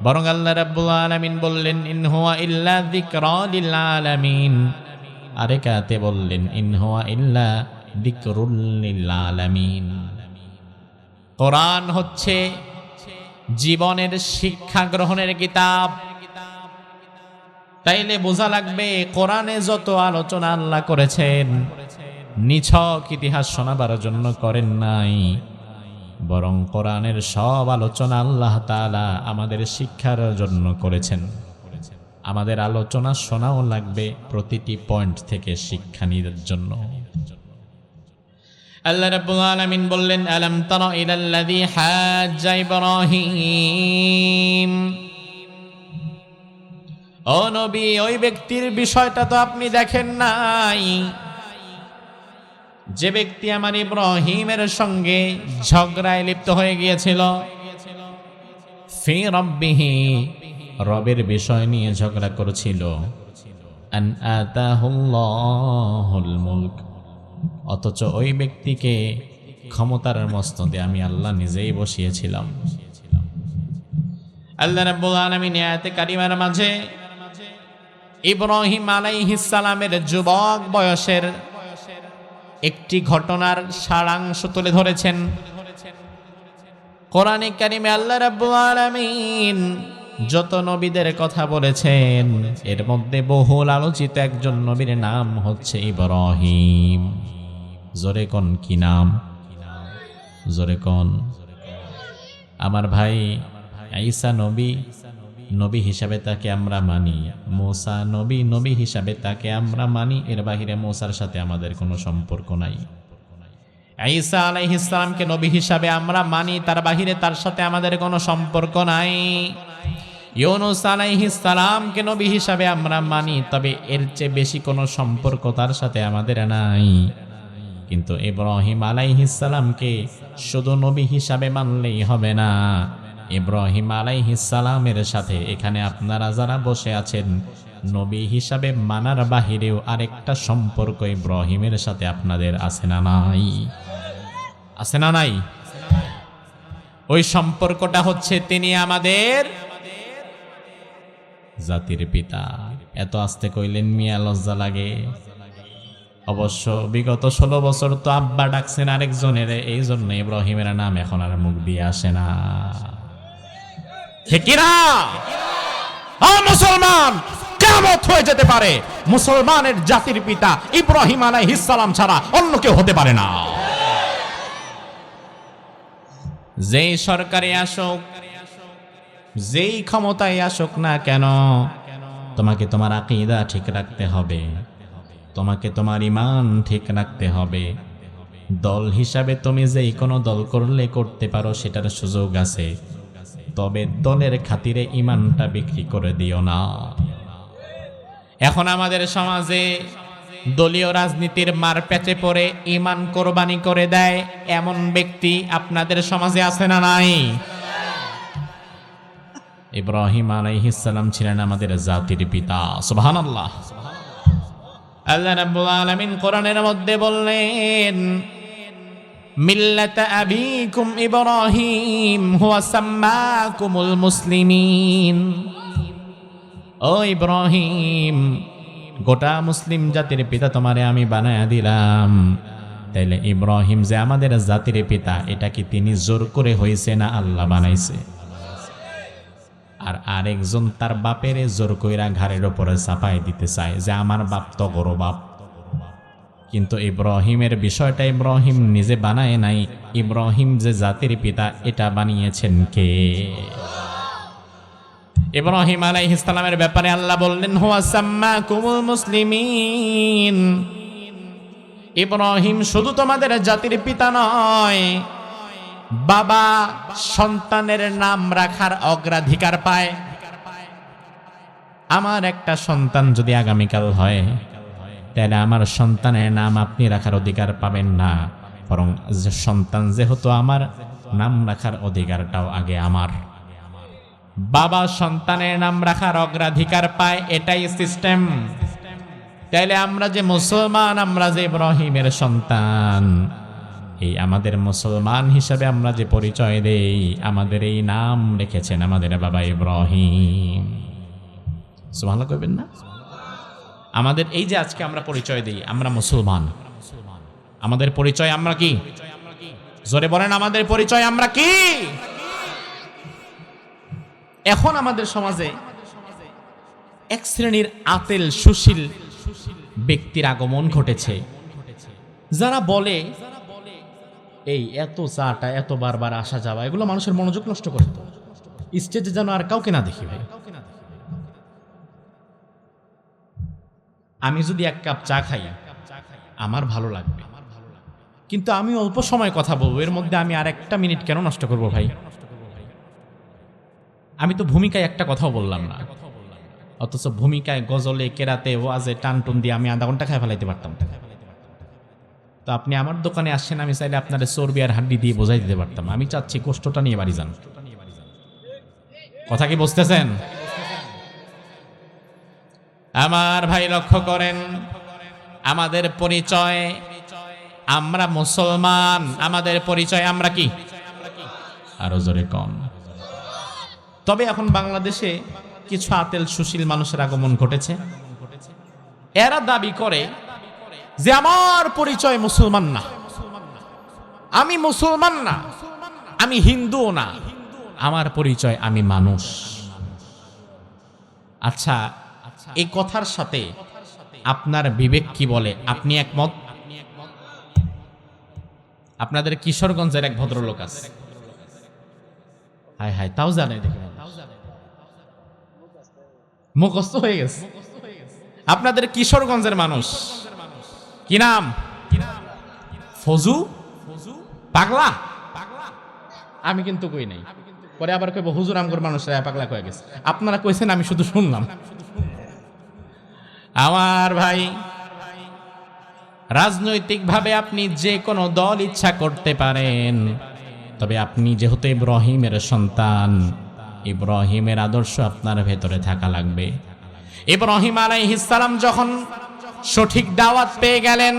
বরং আল্লাহ রাব্বুল আলামিন বললেন ইন হুয়া ইল্লা যিকরা লিল আলামিন, আরেকাতে বললেন ইন হুয়া ইল্লা যিকরুল লিল আলামিন। কোরআন হচ্ছে জীবনের শিক্ষা গ্রহণের কিতাব। তাইলে বোঝা লাগবে কোরআনে যত আলোচনা আল্লাহ করেছেন নিছক ইতিহাস শোনাবার জন্য করেন নাই, বরং কোরআনের সব আলোচনা আল্লাহ তাআলা আমাদের শিক্ষার জন্য করেছেন। আমাদের আলোচনা শোনাও লাগবে প্রতিটি পয়েন্ট থেকে শিক্ষা নেওয়ার জন্য। আল্লাহ রাব্বুল আলামিন বললেন আলাম তারা ইলাল্লাযী হাজ্জা ইব্রাহিম, ও নবী ওই ব্যক্তির বিষয়টা তো আপনি দেখেন নাই, যে ব্যক্তি আমার ইব্রাহিমের সঙ্গে ঝগড়ায় লিপ্ত হয়ে গিয়েছিল। ফি রাব্বিহি, রবের বিষয় নিয়ে ঝগড়া করেছিল। আন আতাহুল্লাহুল মুলক, অথচ ওই ব্যক্তিকে ক্ষমতার মস্তদে আমি আল্লাহ নিজেই বসিয়েছিলাম। আল্লাহ রাব্বুল আলামিন আয়াতে কারিমার মাঝে ইব্রাহিম আলাইহিস সালামের যুবক বয়সের একটি ঘটনার সারাংশ তুলে ধরেছেন। কোরআনে কারিমে আল্লাহ রাব্বুল আলামিন যত নবীদের কথা বলেছেন এর মধ্যে বহুল আলোচিত একজন নবীর নাম হচ্ছে ইব্রাহিম। জোরে কোন কি নাম? জোরে কোন। আমার ভাই, ঈসা নবী, নবী হিসাবে তাকে আমরা মানি। মুসা নবী, নবী হিসাবে তাকে আমরা মানি। এর বাহিরে মুসার সাথে আমাদের কোনো সম্পর্ক নাই। ঈসা আলাইহিস সালামকে নবী হিসাবে আমরা মানি, তার বাহিরে তার সাথে আমাদের কোনো সম্পর্ক নাই। ইউনুস আলাইহিস সালামকে নবী হিসাবে আমরা মানি, তবে এর চেয়ে বেশি কোনো সম্পর্ক তার সাথে আমাদের নাই। কিন্তু ইব্রাহিম আলাইহিস সালামকে শুধু নবী হিসাবে মানলেই হবে না, ইব্রাহিম আলাইহিস সালামের সাথে এখানে আপনারা যারা বসে আছেন নবী হিসাবে মানার বাহিরেও আরেকটা সম্পর্ক ইব্রাহিমের সাথে আপনাদের আছে না নাই? আছে না নাই? ওই সম্পর্কটা হচ্ছে তিনি আমাদের জাতির পিতা। এত আস্তে কইলেন মিয়া, লজ্জা লাগে। অবশ্য বিগত 16 বছর তো আব্বা ডাকছেন আরেকজনের, এই জন্য ইব্রাহিমের নাম এখন আর মুখ দিয়ে আসে না। মুসলমান কিয়ামত হয়ে যেতে পারে, মুসলমানের জাতির পিতা ইব্রাহিম আলাইহিস সালাম ছাড়া অন্য কেউ হতে পারে না। যেই সরকারে আসুক, যেই ক্ষমতায় আসুক না কেন, তোমাকে তোমার আকীদা ঠিক রাখতে হবে, তোমাকে তোমার ঈমান ঠিক রাখতে হবে। দল হিসাবে তুমি যেই কোনো দল করলে করতে পারো, সেটার সুযোগ আছে, তবে দলের খাতিরে ঈমানটা বিক্রি করে দিও না। এখন আমাদের সমাজে দলীয় রাজনীতির মার প্যাচে পড়ে ঈমান কোরবানি করে দেয় এমন ব্যক্তি আপনাদের সমাজে আছে না নাই? ইব্রাহিম আলাইহিস সালাম ছিলেন আমাদের জাতির পিতা। সুবহানাল্লাহ। আল্লাহ রাব্বুল আলামিন কোরআনের মধ্যে বললেন, মিল্লাতা আবিকুম ইব্রাহিম হুয়া সাম্মাকুমুল মুসলিমিন। ও ইব্রাহিম, গোটা মুসলিম জাতির পিতা তোমারে আমি বানায়া দিলাম। তাইলে ইব্রাহিম যে আমাদের জাতির পিতা, এটা কি তিনি জোর করে হয়েছে না আল্লাহ বানাইছে? আর আরেকজন তার বাপের জোর কইরা ঘাড়ের উপরে চাপাই দিতে চায় যে আমার বাপ তো গরো বাপ। কিন্তু ইব্রাহিমের বিষয়টা ইব্রাহিম নিজে বানায় নাই, ইব্রাহিম যে জাতির পিতা এটা বানিয়েছেন কে? ইব্রাহিম আলাইহিস সালামের ব্যাপারে আল্লাহ বললেন, হুয়া সাম্মাকুমুল মুসলিমিন। ইব্রাহিম শুধু তোমাদের জাতির পিতা নয়, বাবা সন্তানের নাম রাখার অগ্রাধিকার পায়। আমার একটা সন্তান যদি আগামীকাল হয়, তাহলে আমার সন্তানের নাম আপনি রাখার অধিকার পাবেন না, বরং সন্তান যেহেতু আমার, নাম রাখার অধিকারটাও আগে আমার। বাবা সন্তানের নাম রাখার অগ্রাধিকার পায়, এটাই সিস্টেম। তাইলে আমরা যে মুসলমান, আমরা যে ইব্রাহিমের সন্তান, এই আমাদের মুসলমান হিসাবে আমরা যে পরিচয় দেই, আমাদের এই নাম রেখেছেন আমাদের বাবা ইব্রাহিম। সুবহানাল্লাহ কইবেন না? আমাদের এই যে আজকে আমরা পরিচয় দিই, আমরা মুসলমান, আমাদের পরিচয় আমরা কি? জোরে বলেন, আমাদের পরিচয় আমরা কি? এখন আমাদের সমাজে এক শ্রেণীর আতেল সুশীল ব্যক্তির আগমন ঘটেছে, যারা বলে এই এত চাটা, এত বারবার আসা যাওয়া, এগুলো মানুষের মনোযোগ নষ্ট করে। তো স্টেজে যেন আর কাউকে না দেখি ভাই। আমি যদি এক কাপ চা খাই আমার ভালো লাগবে, কিন্তু আমি অল্প সময় কথা বলবো, এর মধ্যে আমি আর একটা মিনিট কেন নষ্ট করবো ভাই? আমি তো ভূমিকায় একটা কথাও বললাম না, অথচ ভূমিকায়, গজলে, কেরাতে, ওয়াজে টানটুন দিয়ে আমি আধা ঘন্টা খায় ফেলাইতে পারতাম। তো আপনি আমার দোকানে আসছেন, আমি চাইলে আপনার চর্বি আর হাড্ডি দিয়ে বোঝাই দিতে পারতাম। আমি চাচ্ছি কষ্টটা নিয়ে বাড়ি যান। কথা কি বুঝতেছেন? আমার ভাই লক্ষ্য করেন, আমাদের পরিচয় আমরা মুসলমান, আমাদের পরিচয় আমরা কি? আরো জোরে কম। তবে এখন বাংলাদেশে কিছু আতেল সুশীল মানুষের আগমন ঘটেছে। এরা দাবি করে যে আমার পরিচয় মুসলমান না, আমি মুসলমান না, আমি হিন্দুও না, আমার পরিচয় আমি মানুষ। আচ্ছা, এই কথার সাথে আপনার বিবেক কি বলে? আপনি একমত? আপনাদের কিশোরগঞ্জের এক ভদ্রলোক আছে, হায় হায়, তাও জানে, দেখেন মুখস্থ হয়ে গেছে। আপনাদের কিশোরগঞ্জের মানুষ, কি নাম? ফজু পাগলা। আমি কিন্তু কই নাই, পরে আবার কইব হুজুর আমগর মানুষরা পাগলা কয়ে গেছে। আপনারা কইছেন, আমি শুধু শুনলাম। আমার ভাই, রাজনৈতিকভাবে আপনি যে কোনো দল ইচ্ছা করতে পারেন, তবে আপনি যেহেতু ইব্রাহিমের সন্তান, ইব্রাহিমের আদর্শ আপনার ভেতরে থাকা লাগবে। ইব্রাহিম আলাইহিস সালাম যখন সঠিক দাওয়াত পেয়ে গেলেন,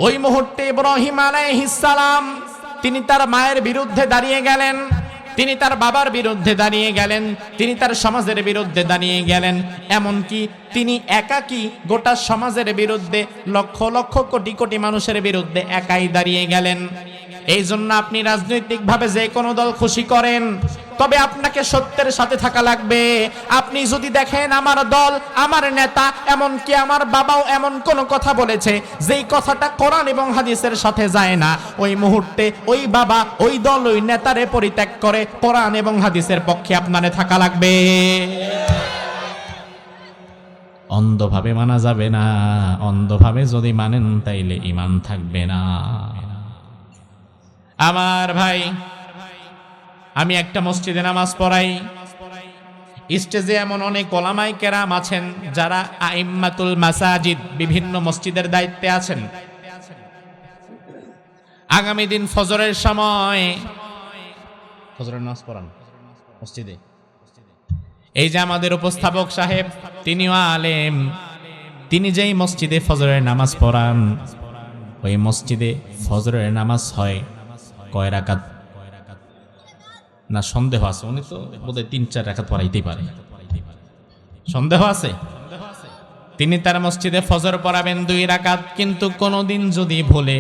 ওই মুহূর্তে ইব্রাহিম আলাইহিস সালাম তিনি তার মায়ের বিরুদ্ধে দাঁড়িয়ে গেলেন, তিনি তার বাবার বিরুদ্ধে দাঁড়িয়ে গেলেন, তিনি তার সমাজের বিরুদ্ধে দাঁড়িয়ে গেলেন। এমনকি তিনি একাকী গোটা সমাজের বিরুদ্ধে, লক্ষ লক্ষ কোটি কোটি মানুষের বিরুদ্ধে একাই দাঁড়িয়ে গেলেন। এই জন্য আপনি রাজনৈতিকভাবে যে কোনো দল খুশি করেন, তবে আপনাকে সত্যের সাথে থাকা লাগবে। আপনি যদি দেখেন আমার দল, আমার নেতা, এমনকি আমার বাবাও এমন কোন কথা বলেছে যেই কথাটা কোরআন এবং হাদিসের সাথে যায় না, ওই মুহূর্তে ওই বাবা, ওই দল, ওই নেতারে পরিত্যাগ করে কোরআন এবং হাদিসের পক্ষে আপনারে থাকা লাগবে। অন্ধভাবে মানা যাবে না, অন্ধভাবে যদি মানেন তাইলে ঈমান থাকবে না। আমার ভাই, আমি একটা মসজিদে নামাজ পড়াই। স্টেজে এমন অনেক ওলামায়ে কেরাম আছেন যারা আইম্মাতুল মাসাজিদ, বিভিন্ন মসজিদের দায়িত্বে আছেন। আগামী দিন ফজরের সময় ফজরের নামাজ পড়ান মসজিদে। এই যে আমাদের উপস্থাপক সাহেব, তিনিও আলেম, তিনি যেই মসজিদে ফজরের নামাজ পড়ান, ওই মসজিদে ফজরের নামাজ হয় কয় রাকাত? না সন্দেহ আছে, উনি তো বোধহয় 3-4 রাকাত পড়াইতেই পারে, সন্দেহ আছে। তিনি তার মসজিদে ফজর পড়াবেন 2 রাকাত, কিন্তু কোনোদিন যদি ভুলে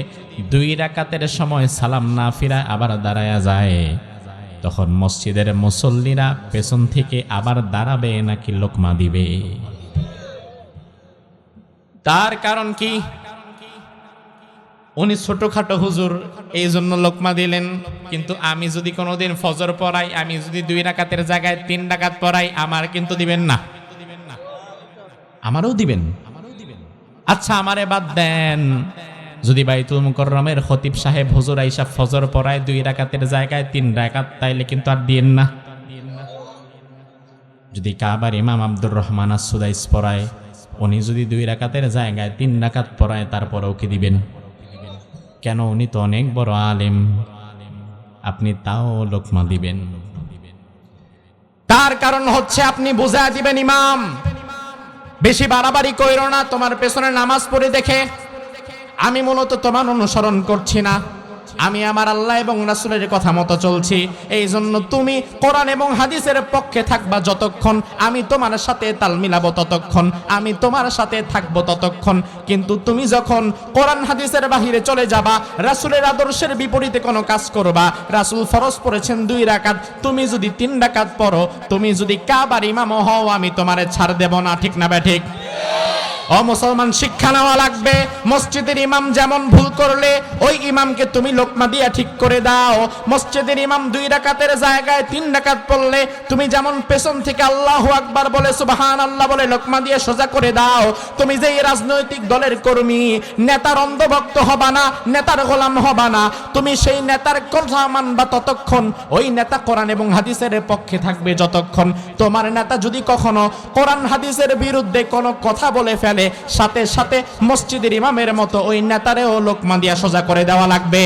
2 রাকাতের সময় সালাম না ফিরা আবার দাঁড়ায়া যায়, তখন মসজিদের মুসল্লিরা পেছন থেকে আবার দাঁড়াবে নাকি লোকমা দিবে? তার কারণ কি? উনি ছোটখাটো হুজুর, এই জন্য লোকমা দিলেন। কিন্তু আমি যদি কোনোদিন ফজর পড়াই, আমি যদি 2 রাকাতের জায়গায় 3 রাকাত পড়াই, আমার কিন্তু দিবেন না? আমারও দিবেন। আচ্ছা আমারে বাদ দেন, যদি বাইতুল মুকাররমের খতিব সাহেব হুজুর আইসা ফজর পড়ায় 2 রাকাতের জায়গায় 3 রাকাত, তাইলে কিন্তু আর দিয়েন না। যদি কাবার ইমাম আব্দুর রহমান আস-সুদাইস পড়ায়, উনি যদি 2 রাকাতের জায়গায় 3 রাকাত পড়ায়, তারপরেও কি দিবেন? কেন? উনি তো অনেক বড় আলেম, আপনি তাও লোকমা দিবেন। তার কারণ হচ্ছে আপনি বুঝায় দিবেন, ইমাম বেশি বাড়াবাড়ি কইরো না, তোমার পেছনে নামাজ পড়ে দেখে আমি মূলত তোমার অনুসরণ করছি না, আমি আমার আল্লাহ এবং রাসূলের কথা মতো চলছি। এই জন্য তুমি কোরআন এবং হাদিসের পক্ষে থাকবা যতক্ষণ, আমি তোমার সাথে তাল মিলাবো ততক্ষণ, আমি তোমার সাথে থাকবো ততক্ষণ। কিন্তু তুমি যখন কোরআন হাদিসের বাহিরে চলে যাবা, রাসূলের আদর্শের বিপরীতে কোনো কাজ করবা, রাসূল ফরজ পড়েছেন 2 রাকাত, তুমি যদি 3 রাকাত পড়ো, তুমি যদি কাবার ইমাম হও, আমি তোমারে ছাড় দেব না। ঠিক না বে ঠিক? ও মুসলমান, শিক্ষা নেওয়া লাগবে। মসজিদের ইমাম যেমন ভুল করলে, ওই ইমামকে তুমি লোকমা দিয়া ঠিক করে দাও। মসজিদের ইমাম 2 রাকাতের জায়গায় 3 রাকাত পড়লে, তুমি যেমন পেছন থেকে আল্লাহু আকবার বলে সুবহানাল্লাহ বলে লোকমা দিয়ে সোজা করে দাও। তুমি যেই রাজনৈতিক দলের কর্মী, নেতার অন্ধভক্ত হবা না, নেতার গোলাম হবা না, তুমি সেই নেতার কথা মানবা ততক্ষণ, ওই নেতা কোরআন এবং হাদিসের পক্ষে থাকবে যতক্ষণ। তোমার নেতা যদি কখনো কোরআন হাদিসের বিরুদ্ধে কোনো কথা বলে ফেলে, সাথে সাথে মসজিদের ইমামের মতো ওই নেতারেও লোকমা দিয়া সোজা করে দেওয়া লাগবে।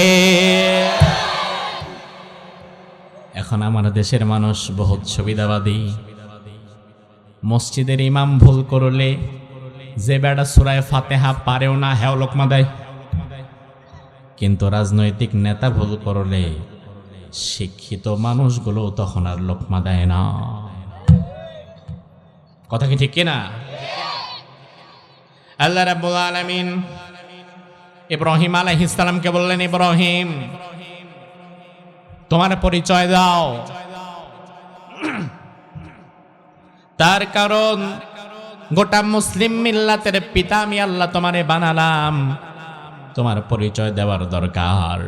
এখন আমার দেশের মানুষ বহুত সুবিধাবাদী। মসজিদের ইমাম ভুল করলে, যে বেটা সূরা ফাতিহা পারেও না, হেও লোকমা দেয়। কিন্তু রাজনৈতিক নেতা ভুল করলে, শিক্ষিত মানুষগুলো তখন আর লোকমা দেয় না। কথা কি ঠিক কিনা? আল্লাহ রাব্বুল আলামিন ইব্রাহিম আলাইহিস সালামকে বললেন, ইব্রাহিম তোমার পরিচয় দাও। তার কারণ গোটা মুসলিম মিল্লাতের পিতা আমি আল্লাহ তোমারে বানালাম, তোমার পরিচয় দেওয়ার দরকার।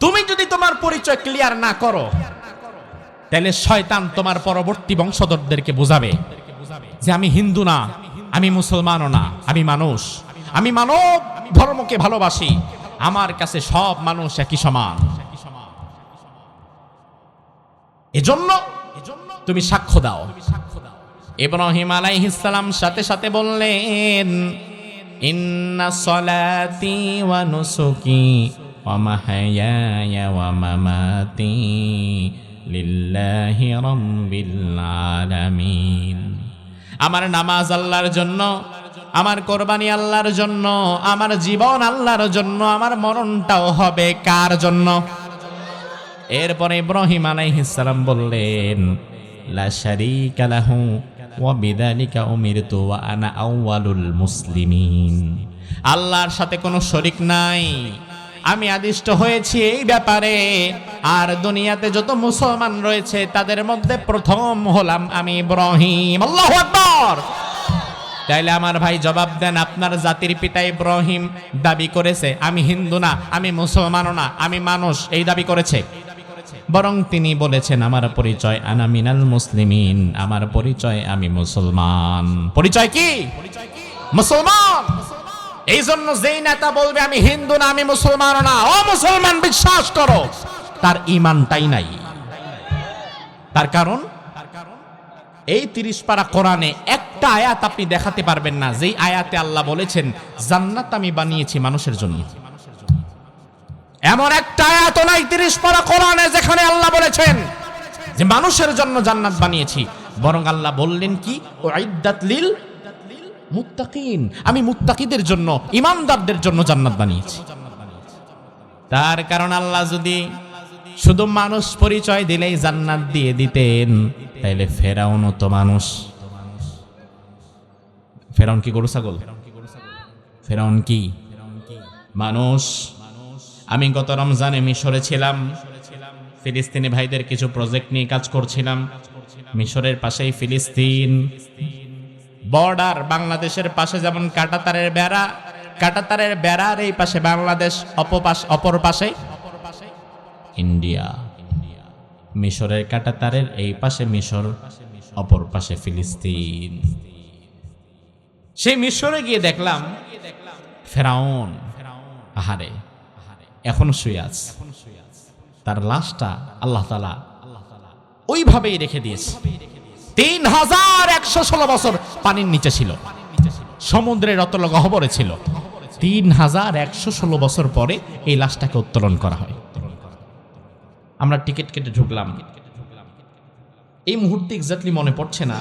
তুমি যদি তোমার পরিচয় ক্লিয়ার না করো, তাহলে শয়তান তোমার পরবর্তী বংশধরদেরকে বোঝাবে যে আমি হিন্দু না, আমি মুসলমানও না, আমি মানুষ, আমি মানব ধর্মকে ভালোবাসি, আমার কাছে সব মানুষ একই সমান। এজন্য তুমি সাক্ষ্য দাও। ইব্রাহিম আলাইহিস সালাম সাথে সাথে বললেন, ইন্না সলাতি ওয়া নুসুকি ওয়া মাহইয়ায়া ওয়া মামাতি লিল্লাহি রাব্বিল আলামিন। আমার নামাজ আল্লাহর জন্য, আমার কোরবানি আল্লাহর জন্য, আমার জীবন আল্লাহর জন্য, আমার মরণটাও হবে কার জন্য? এরপরে ইব্রাহিম আলাইহিস সালাম বললেন, লা শারীকা লাহু ওয়া বিযালিকা উমিরতু ওয়া আনা আউয়ালুল মুসলিমিন। আল্লাহর সাথে কোনো শরীক নাই, আমি আদিষ্ট হয়েছি এই ব্যাপারে, আর দুনিয়াতে যত মুসলমান রয়েছে তাদের মধ্যে প্রথম হলাম আমি ইব্রাহিম। আল্লাহু আকবার। তাইলে আমার ভাই জবাব দেন, আপনার জাতির পিতা ইব্রাহিম দাবি করেছে আমি হিন্দু না, আমি মুসলমানও না, আমি মানুষ, এই দাবি করেছে? বরং তিনি বলেছেন আমার পরিচয় আনা মিনাল মুসলিমিন, আমার পরিচয় আমি মুসলমান। পরিচয় কি? মুসলমান। এই জন্য যেই নেতা বলবে আমি হিন্দু না, আমি মুসলমানও না, ও মুসলমান বিশ্বাস করো, তার ঈমানটাই নাই। তার কারণ এই 30 পারা কোরআনে একটা আয়াত আপনি দেখাতে পারবেন না যেই আয়াতে আল্লাহ বলেছেন জান্নাত আমি বানিয়েছি মানুষের জন্য। এমন একটা আয়াত নাই 30 পারা কোরআনে যেখানে আল্লাহ বলেছেন যে মানুষের জন্য জান্নাত বানিয়েছি, বরং আল্লাহ বললেন কি উইদ্দাত লিল মুত্তাকিন, আমি মুত্তাকিদের জন্য, ঈমানদারদের জন্য জান্নাত বানিয়েছি। তার কারণ আল্লাহ যদি শুধু মানুষ পরিচয় দিলেই জান্নাত দিয়ে দিতেন তাইলে ফেরাউনও তো মানুষ। ফেরাউন কি গরু ছাগল? ফেরাউন কি মানুষ? আমি গত রমজানে মিশরে ছিলাম, ফিলিস্তিনি ভাইদের কিছু প্রজেক্ট নিয়ে কাজ করছিলাম। মিশরের পাশেই ফিলিস্তিন, বর্ডার বাংলাদেশের পাশে যেমন কাঁটাতারের বেড়া, কাঁটাতারের বেড়ার এই পাশে বাংলাদেশ, অপর পাশে ইন্ডিয়া। মিশরের কাঁটাতারের এই পাশে মিশর, অপর পাশে ফিলিস্তিন। সেই মিশরে গিয়ে দেখলাম ফেরাউন আহারে এখনো শুয়ে আছে, তার লাশটা আল্লাহ তাআলা ওইভাবেই রেখে দিয়েছে। 3116 বছর পানির নিচে ছিল, সমুদ্রের অতল গহ্বরে ছিল। 3116 বছর পরে এই লাশটাকে উত্তোলন করা হয়। আমরা টিকিট কেটে ঢুকলাম। এই মুহূর্তে এক্স্যাক্টলি মনে পড়ছে না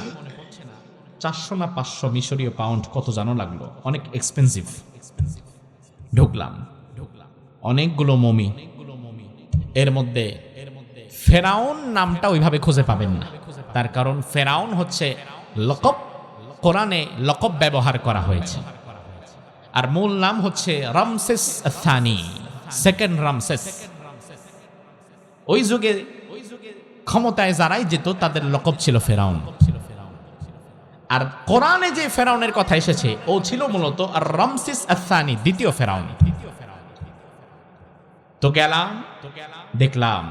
400 না 500 মিশরীয় পাউন্ড কত জানো লাগলো, অনেক এক্সপেন্সিভ। ঢুকলাম, অনেকগুলো মমি, এর মধ্যে ফেরাউন নামটা ওইভাবে খুঁজে পাবেন না। তার কারণ ফেরাউন হচ্ছে লকব, কোরআনে লকব ব্যবহার করা হয়েছে, আর মূল নাম হচ্ছে রামসেস আথানি, সেকেন্ড রামসেস। ওই যুগে ক্ষমতায় যারাই যেত তাদের লকব ছিল ফেরাউন। আর কোরআনে যে ফেরাউনের কথা এসেছে ও ছিল মূলত আর রামসেস আথানি, দ্বিতীয় ফেরাউন। তো গেলাম, দেখলাম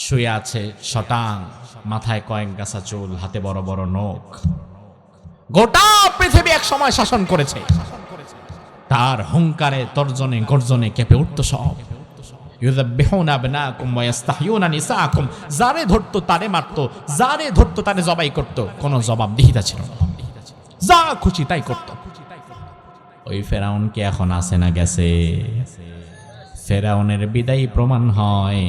শুয়ে আছে শটাং, মাথায় কয়েক গাছা চুল, হাতে বড় বড় নখ। গোটা পৃথিবী এক সময় শাসন করেছে, তার হুঙ্কারে তর্জনে গর্জনে কেঁপে উঠত সব। ইউযাব্বিহুনা আবনাকুম ওয়া ইস্তাহয়ুনা নিসাআকুম, যারে ধরতো তারে মারতো, যারে ধরতো তারে জবাই করত, কোনো জবাবদিহিতা ছিল না, যা খুশি তাই করত। ওই ফেরাউন কি এখন আছে না গেছে? ফেরাউনের বিদায় প্রমাণ হয়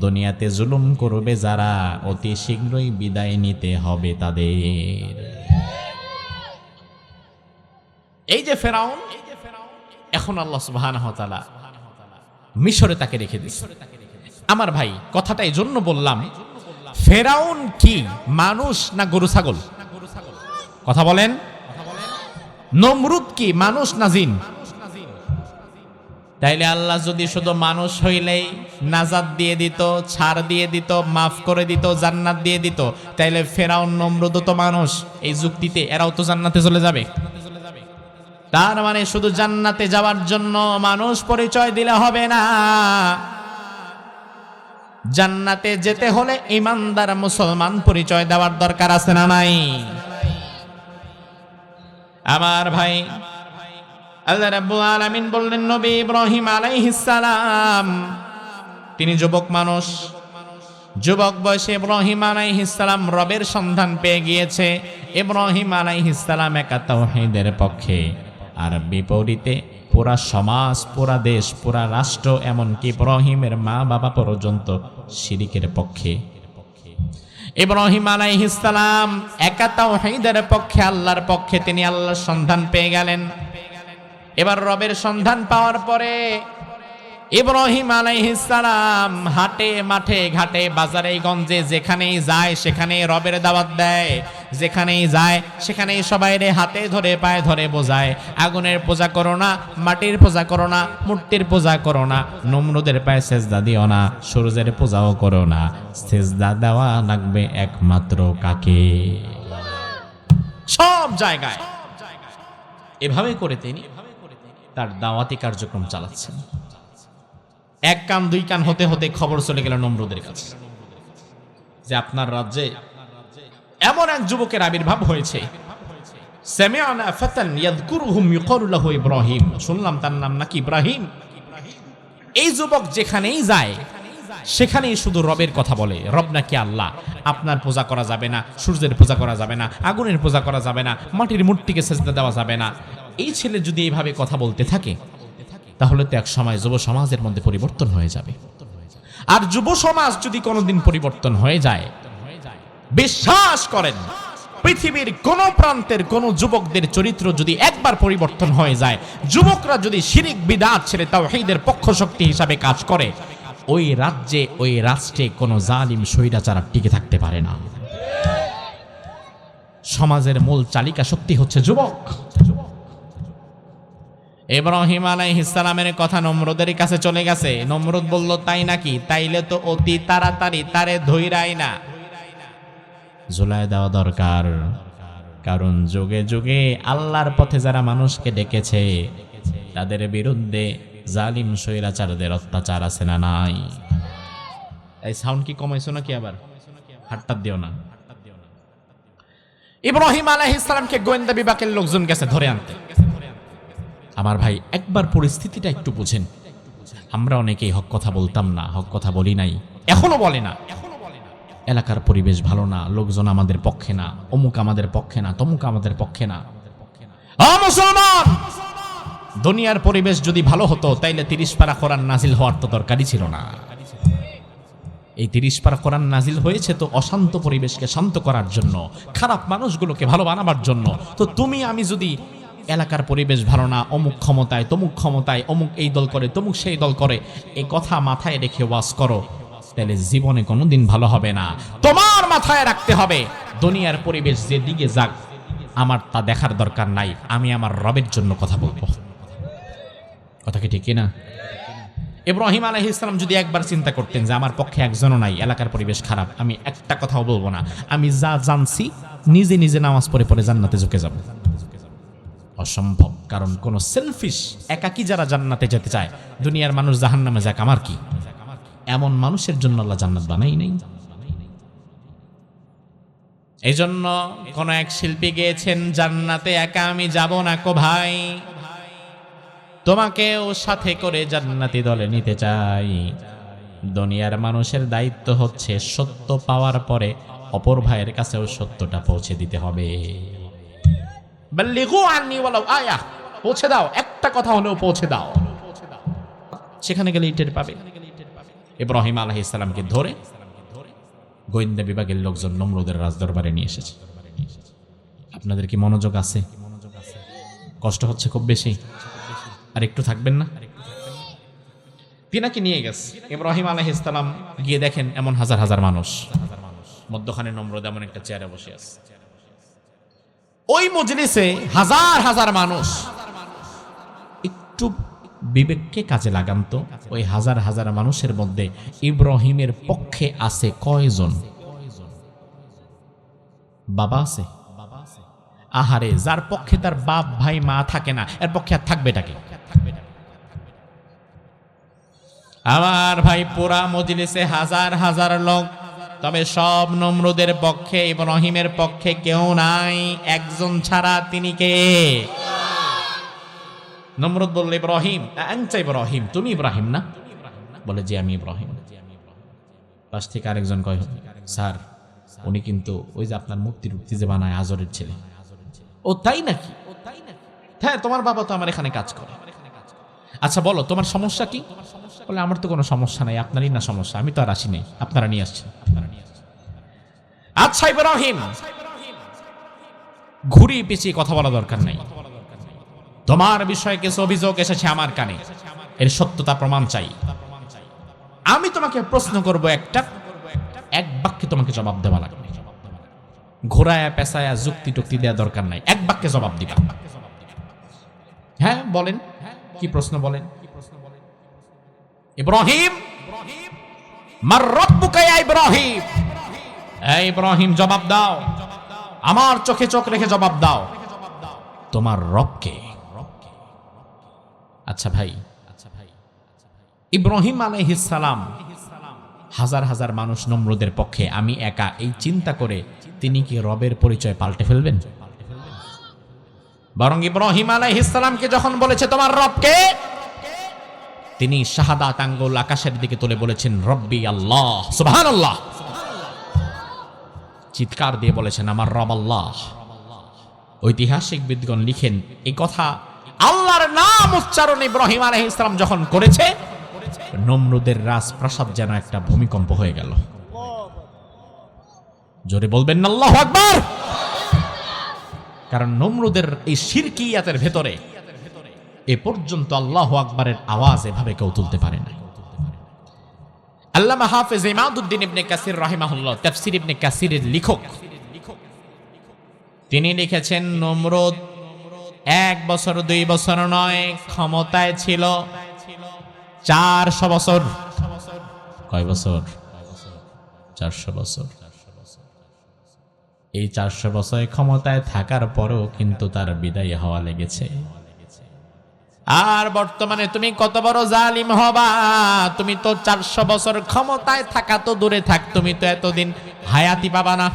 দুনিয়াতে জুলুম করবে যারা অতি শীঘ্রই বিদায় নিতে হবে তাদের। এই যে ফেরাউন, এখন আল্লাহ সুবহানাহু ওয়া তাআলা মিশরে তাকে রেখে দিয়েছে। আমার ভাই কথাটা এই জন্য বললাম, ফেরাউন কি মানুষ না গরু ছাগল? কথা বলেন। নমরুদ কি মানুষ না জিন? তাইলে আল্লাহ যদি শুধু মানুষ হইলেই নাজাত দিয়ে দিত, ছাড় দিয়ে দিত, মাফ করে দিত, জান্নাত দিয়ে দিত, তাইলে ফেরাউন নমরুদ তো মানুষ, এই যুক্তিতে এরাও তো জান্নাতে চলে যাবে। তার মানে শুধু জান্নাতে যাওয়ার জন্য মানুষ পরিচয় দিলে হবে না, জান্নাতে যেতে হলে ঈমানদার মুসলমান পরিচয় দেওয়ার দরকার আছে না নাই? আমার ভাই, আল্লাহ রাব্বুল আলামিন বললেন নবী ইব্রাহিম আলাইহিস সালাম, তিনি যুবক মানুষ, যুবক বয়সে ইব্রাহিম আলাইহিস সালাম রবের সন্ধান পেয়ে গিয়েছে। ইব্রাহিম আলাইহিস সালাম একা তাওহীদের পক্ষে, আর বিপরীতে পুরা সমাজ, পুরা দেশ, পুরা রাষ্ট্র, এমনকি ইব্রাহিমের মা বাবা পর্যন্ত শিরিকের পক্ষে। ইব্রাহিম আলাইহিস সালাম একা তাওহীদের পক্ষে, আল্লাহর পক্ষে, তিনি আল্লাহর সন্ধান পেয়ে গেলেন। এবার রবের সন্ধান পাওয়ার পরে ইব্রাহিম আলাইহিস সালাম হাটে মাঠে ঘাটে বাজারে গঞ্জে যেখানেই যায় সেখানেই রবের দাওয়াত দেয়, যেখানেই যায় সেখানেই সবাইরে হাতে ধরে পায়ে ধরে বোঝায়, আগুনের পূজা করো না, মাটির পূজা করো না, মূর্তির পূজা করো না, নমরুদের পায়ে সেজদা দিও না, সূর্যের পূজাও করো না, সেজদা দেওয়া লাগবে একমাত্র কাকে? সব জায়গায় এভাবে করে তিনি তার দাওয়াতি কার্যক্রম চালাচ্ছেন। এক কান দুই কান হতে হতে খবর চলে গেল নমরুদের কাছে যে আপনার রাজ্যে এমন এক যুবকের আবির্ভাব হয়েছে, সামি'না ফাতান ইয়াযকুরুহুম ইউকালু লাহু ইব্রাহিম, শুনলাম তার নাম নাকি ইব্রাহিম। এই যুবক যেখানেই যায় সেখানেই শুধু রবের কথা বলে, রব নাকি আল্লাহ, আপনার পূজা করা যাবে না, সূর্যের পূজা করা যাবে না, আগুনের পূজা করা যাবে না, মাটির মূর্তিকে সেজদা দেওয়া যাবে না। এই ছেলে যদি এইভাবে কথা বলতে থাকে তাহলে তো এক সময় যুব সমাজের মধ্যে পরিবর্তন হয়ে যাবে। আর যুব সমাজ যদি কোনোদিন পরিবর্তন হয়ে যায়, বিশ্বাস করেন পৃথিবীর কোন প্রান্তের কোন যুবকদের চরিত্র যদি একবার পরিবর্তন হয়ে যায়, যুবকরা যদি শিরিক বিদআত ছেড়ে তাওহীদের পক্ষ শক্তি হিসাবে কাজ করে, ওই রাজ্যে ওই রাষ্ট্রে কোনো জালিম স্বৈরাচার টিকে থাকতে পারে না। সমাজের মূল চালিকা শক্তি হচ্ছে যুবক। ইব্রাহিম আলাইহিস সালামের কথা নমরুদের কাছে চলে গেছে। নমরুদ বলল, তাই নাকি? তাইলে তো অতি তাড়াতাড়ি তারে ধইরাই না, ঝুলায় দেওয়া দরকার। কারণ যুগে যুগে আল্লাহর পথে যারা মানুষকে ডেকেছে তাদের বিরুদ্ধে জালিম স্বৈরাচারদের অত্যাচার আছে না নাই? এই সাউন্ড কি কমাইছো নাকি? আবার হাট্টা দিও না। ইব্রাহিম আলাইহিস সালামকে গোয়েন্দা বিভাগের লোকজন গেছে ধরে আনতে। আমার ভাই, একবার পরিস্থিতিটা একটু বুঝেন। আমরা অনেকেই হক কথা বলতাম না, হক কথা বলি নাই, এখনো বলে না। এলাকার পরিবেশ ভালো না, লোকজন আমাদের পক্ষে না, অমুক আমাদের পক্ষে না, তমুক আমাদের পক্ষে না। মুসলমান, দুনিয়ার পরিবেশ যদি ভালো হতো তাইলে 30 পারা কোরআন নাজিল হওয়ার তো দরকারই ছিল না। এই 30 পারা কোরআন নাজিল হয়েছে তো অশান্ত পরিবেশকে শান্ত করার জন্য, খারাপ মানুষগুলোকে ভালো বানাবার জন্য। তো তুমি আমি যদি এলাকার পরিবেশ ভালো না, অমুক ক্ষমতায় তমুক ক্ষমতায়, অমুক এই দল করে তমুক সেই দল করে, এই কথা মাথায় রেখে ওয়াজ করো, তাহলে জীবনে কোনোদিন ভালো হবে না। তোমার মাথায় রাখতে হবে, দুনিয়ার পরিবেশ যে দিকে যাক আমার তা দেখার দরকার নাই, আমি আমার রবের জন্য কথা বলবো। কথা কি ঠিক না? ইব্রাহিম আলাইহিস সালাম যদি একবার চিন্তা করতেন যে আমার পক্ষে একজনও নাই, এলাকার পরিবেশ খারাপ, আমি একটা কথাও বলবো না, আমি যা জানছি নিজে নিজে নামাজ পড়ে পড়ে জান্নাতে ঝুঁকে যাব, অসম্ভব। কারণ কোন সেলফিশ একাকী যারা জান্নাতে যেতে চায়, দুনিয়ার মানুষ জাহান্নামে যাক আমার কি, এমন মানুষের জন্য আল্লাহ জান্নাত বানাই নাই। এই জন্য কোন এক শিল্পী গেয়েছেন, জান্নাতে একা আমি যাব না কো ভাই, তোমাকেও সাথে করে জান্নাতি দলে নিতে চাই। দুনিয়ার মানুষের দায়িত্ব হচ্ছে সত্য পাওয়ার পরে অপর ভাইয়ের কাছেও সত্যটা পৌঁছে দিতে হবে। বাল্লিগু আন্নি ওয়ালাউ আয়া, পৌঁছে দাও, একটা কথা হলেও পৌঁছে দাও, সেখানে গেলে টের পাবে। ইব্রাহিম আলাইহিস সালামকে ধরে গোয়েন্দা বিভাগের লোকজন নমরুদের রাজদরবারে নিয়ে এসেছে। আপনাদের কি মনোযোগ আছে? কষ্ট হচ্ছে খুব বেশি? আর একটু থাকবেন না? তিনাকে নিয়ে গেছে। ইব্রাহিম আলাইহিস সালাম গিয়ে দেখেন এমন হাজার হাজার মানুষ, মধ্যখানে নমরুদ এমন একটা চেয়ারে বসে আছে। ওই মজলিসে হাজার হাজার মানুষ, একটু বিবেককে কাজে লাগান তো, ওই হাজার হাজার মানুষের মধ্যে ইব্রাহিমের পক্ষে আছে কয়জন? বাবা আছে? আহারে, যার পক্ষে তার বাপ ভাই মা থাকে না, এর পক্ষে আর থাকবেটাকে? আমার ভাই, পুরা মজলিসে হাজার হাজার লোক, তবে সব নমরুদের পক্ষে, ইব্রাহিমের পক্ষে কেউ নাই, একজন ছাড়া। তিনি কে? নমরুদ বলল, ইব্রাহিম। আনতা ইব্রাহিম, তুমি ইব্রাহিম না? বলে, জি আমি ইব্রাহিম। পাশ থেকে আরেকজন কয়, স্যার উনি কিন্তু ওই যে আপনার মূর্তি টুর্তি যে বানায় আজরের ছেলে। ও তাই নাকি? হ্যাঁ, তোমার বাবা তো আমার এখানে কাজ করে। আচ্ছা বলো তোমার সমস্যা কি? বলে, আমার তো কোনো সমস্যা নাই, আপনারই না সমস্যা, আমি তো আর আসি নাই, আপনারা নিয়ে আসছেন। আচ্ছা ইব্রাহিম, ঘুরিয়ে পেঁচিয়ে কথা বলা দরকার নাই, তোমার বিষয়ে কিছু অভিযোগ এসেছে আমার কানে, এর সত্যতা প্রমাণ চাই। আমি তোমাকে প্রশ্ন করব একটা, এক বাক্যে তোমাকে জবাব দেওয়া লাগবে। ঘোরায়া পেঁচায়া যুক্তি টুক্তি দেওয়া দরকার নাই, এক বাক্যে জবাব দিবা। হ্যাঁ বলেন, কি প্রশ্ন বলেন? ইব্রাহিম, মার রব্বুকা ইয়া ইব্রাহিম? এই ইব্রাহিম জবাব দাও, আমার চোখে চোখ রেখে জবাব দাও, তোমার রব কে? আচ্ছা ভাই, ইব্রাহিম আলাইহিস সালাম হাজার হাজার মানুষ নমরুদের পক্ষে, আমি একা, এই চিন্তা করে তিনি কি রবের পরিচয় পাল্টে ফেলবেন? বরং ইব্রাহিম আলাইহিস সালামকে যখন বলেছে তোমার রব কে, তিনি শাহাদাত আঙ্গুল আকাশের দিকে তুলে বলেছেন রব্বি আল্লাহ, সুবহানাল্লাহ। চিৎকার দিয়ে বলেছেন আমার রব আল্লাহ। ঐতিহাসিকবিদগণ লিখেন এই কথা আল্লাহর নাম উচ্চারণ ইব্রাহিম আলাইহিস সালাম যখন করেছে, নমরুদের রাজপ্রাসাদ যেন একটা ভূমিকম্প হয়ে গেল। জোরে বলবেন না আল্লাহু আকবার। কারণ নমরুদের এই শিরকিয়াতের ভেতরে এ পর্যন্ত আল্লাহু আকবারের আওয়াজ এভাবে কেউ তুলতে পারে না। আল্লামা হাফেজ ইমাদউদ্দিন ইবনে কাসির রাহিমাহুল্লাহ, তাফসীর ইবনে কাসিরের লেখক, তিনি লিখেছেন নমরুদ 1 বছর 2 বছর নয়, ক্ষমতায় ছিল 400 বছর। কয় বছর? 400 বছর। এই 400 বছর ক্ষমতায় থাকার পরেও কিন্তু তার বিদায় হওয়া লেগেছে। আর বর্তমানে তুমি কত বড় জালিম হবা, তুমি তো 400 বছর ক্ষমতায় থাকা তো দূরে থাক, তুমি তো এতদিন হায়াতি পাবা না।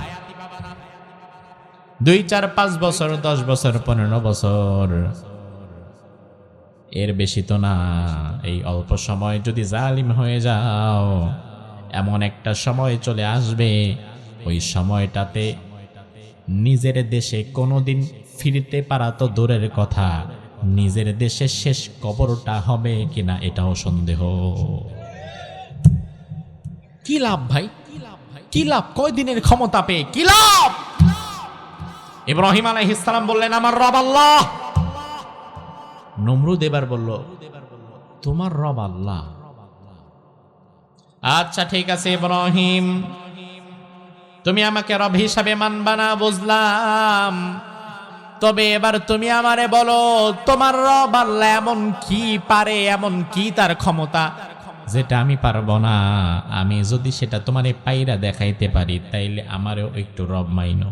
2, 4, 5 বছর, 10 বছর, 15 বছর, এর বেশি তো না। এই অল্প সময় যদি জালিম হয়ে যাও, এমন একটা সময় চলে আসবে, ওই সময়টাতে নিজের দেশে কোনোদিন ফিরতে পারা তো দূরের কথা, নিজের দেশে শেষ কবরটা হবে কিনা এটাও সন্দেহ। কি লাভ ভাই, কি লাভ? কয়দিনের ক্ষমতা পেয়ে কি লাভ? ইব্রাহিম আলাইহিস সালাম বললেন আমার রব আল্লাহ। নমরুদ এবার বলল তোমার রব আল্লাহ। আচ্ছা ঠিক আছে ইব্রাহিম, তুমি আমাকে রব হিসাবে মানবা না বুঝলাম, তবে এবার তুমি আমারে বলো তোমার রব আল্লাহ এমন কি পারে, এমন কি তার ক্ষমতা যেটা আমি পারবো না? আমি যদি সেটা তোমারে পাইরা দেখাইতে পারি তাইলে আমারও একটু রব মাইনো।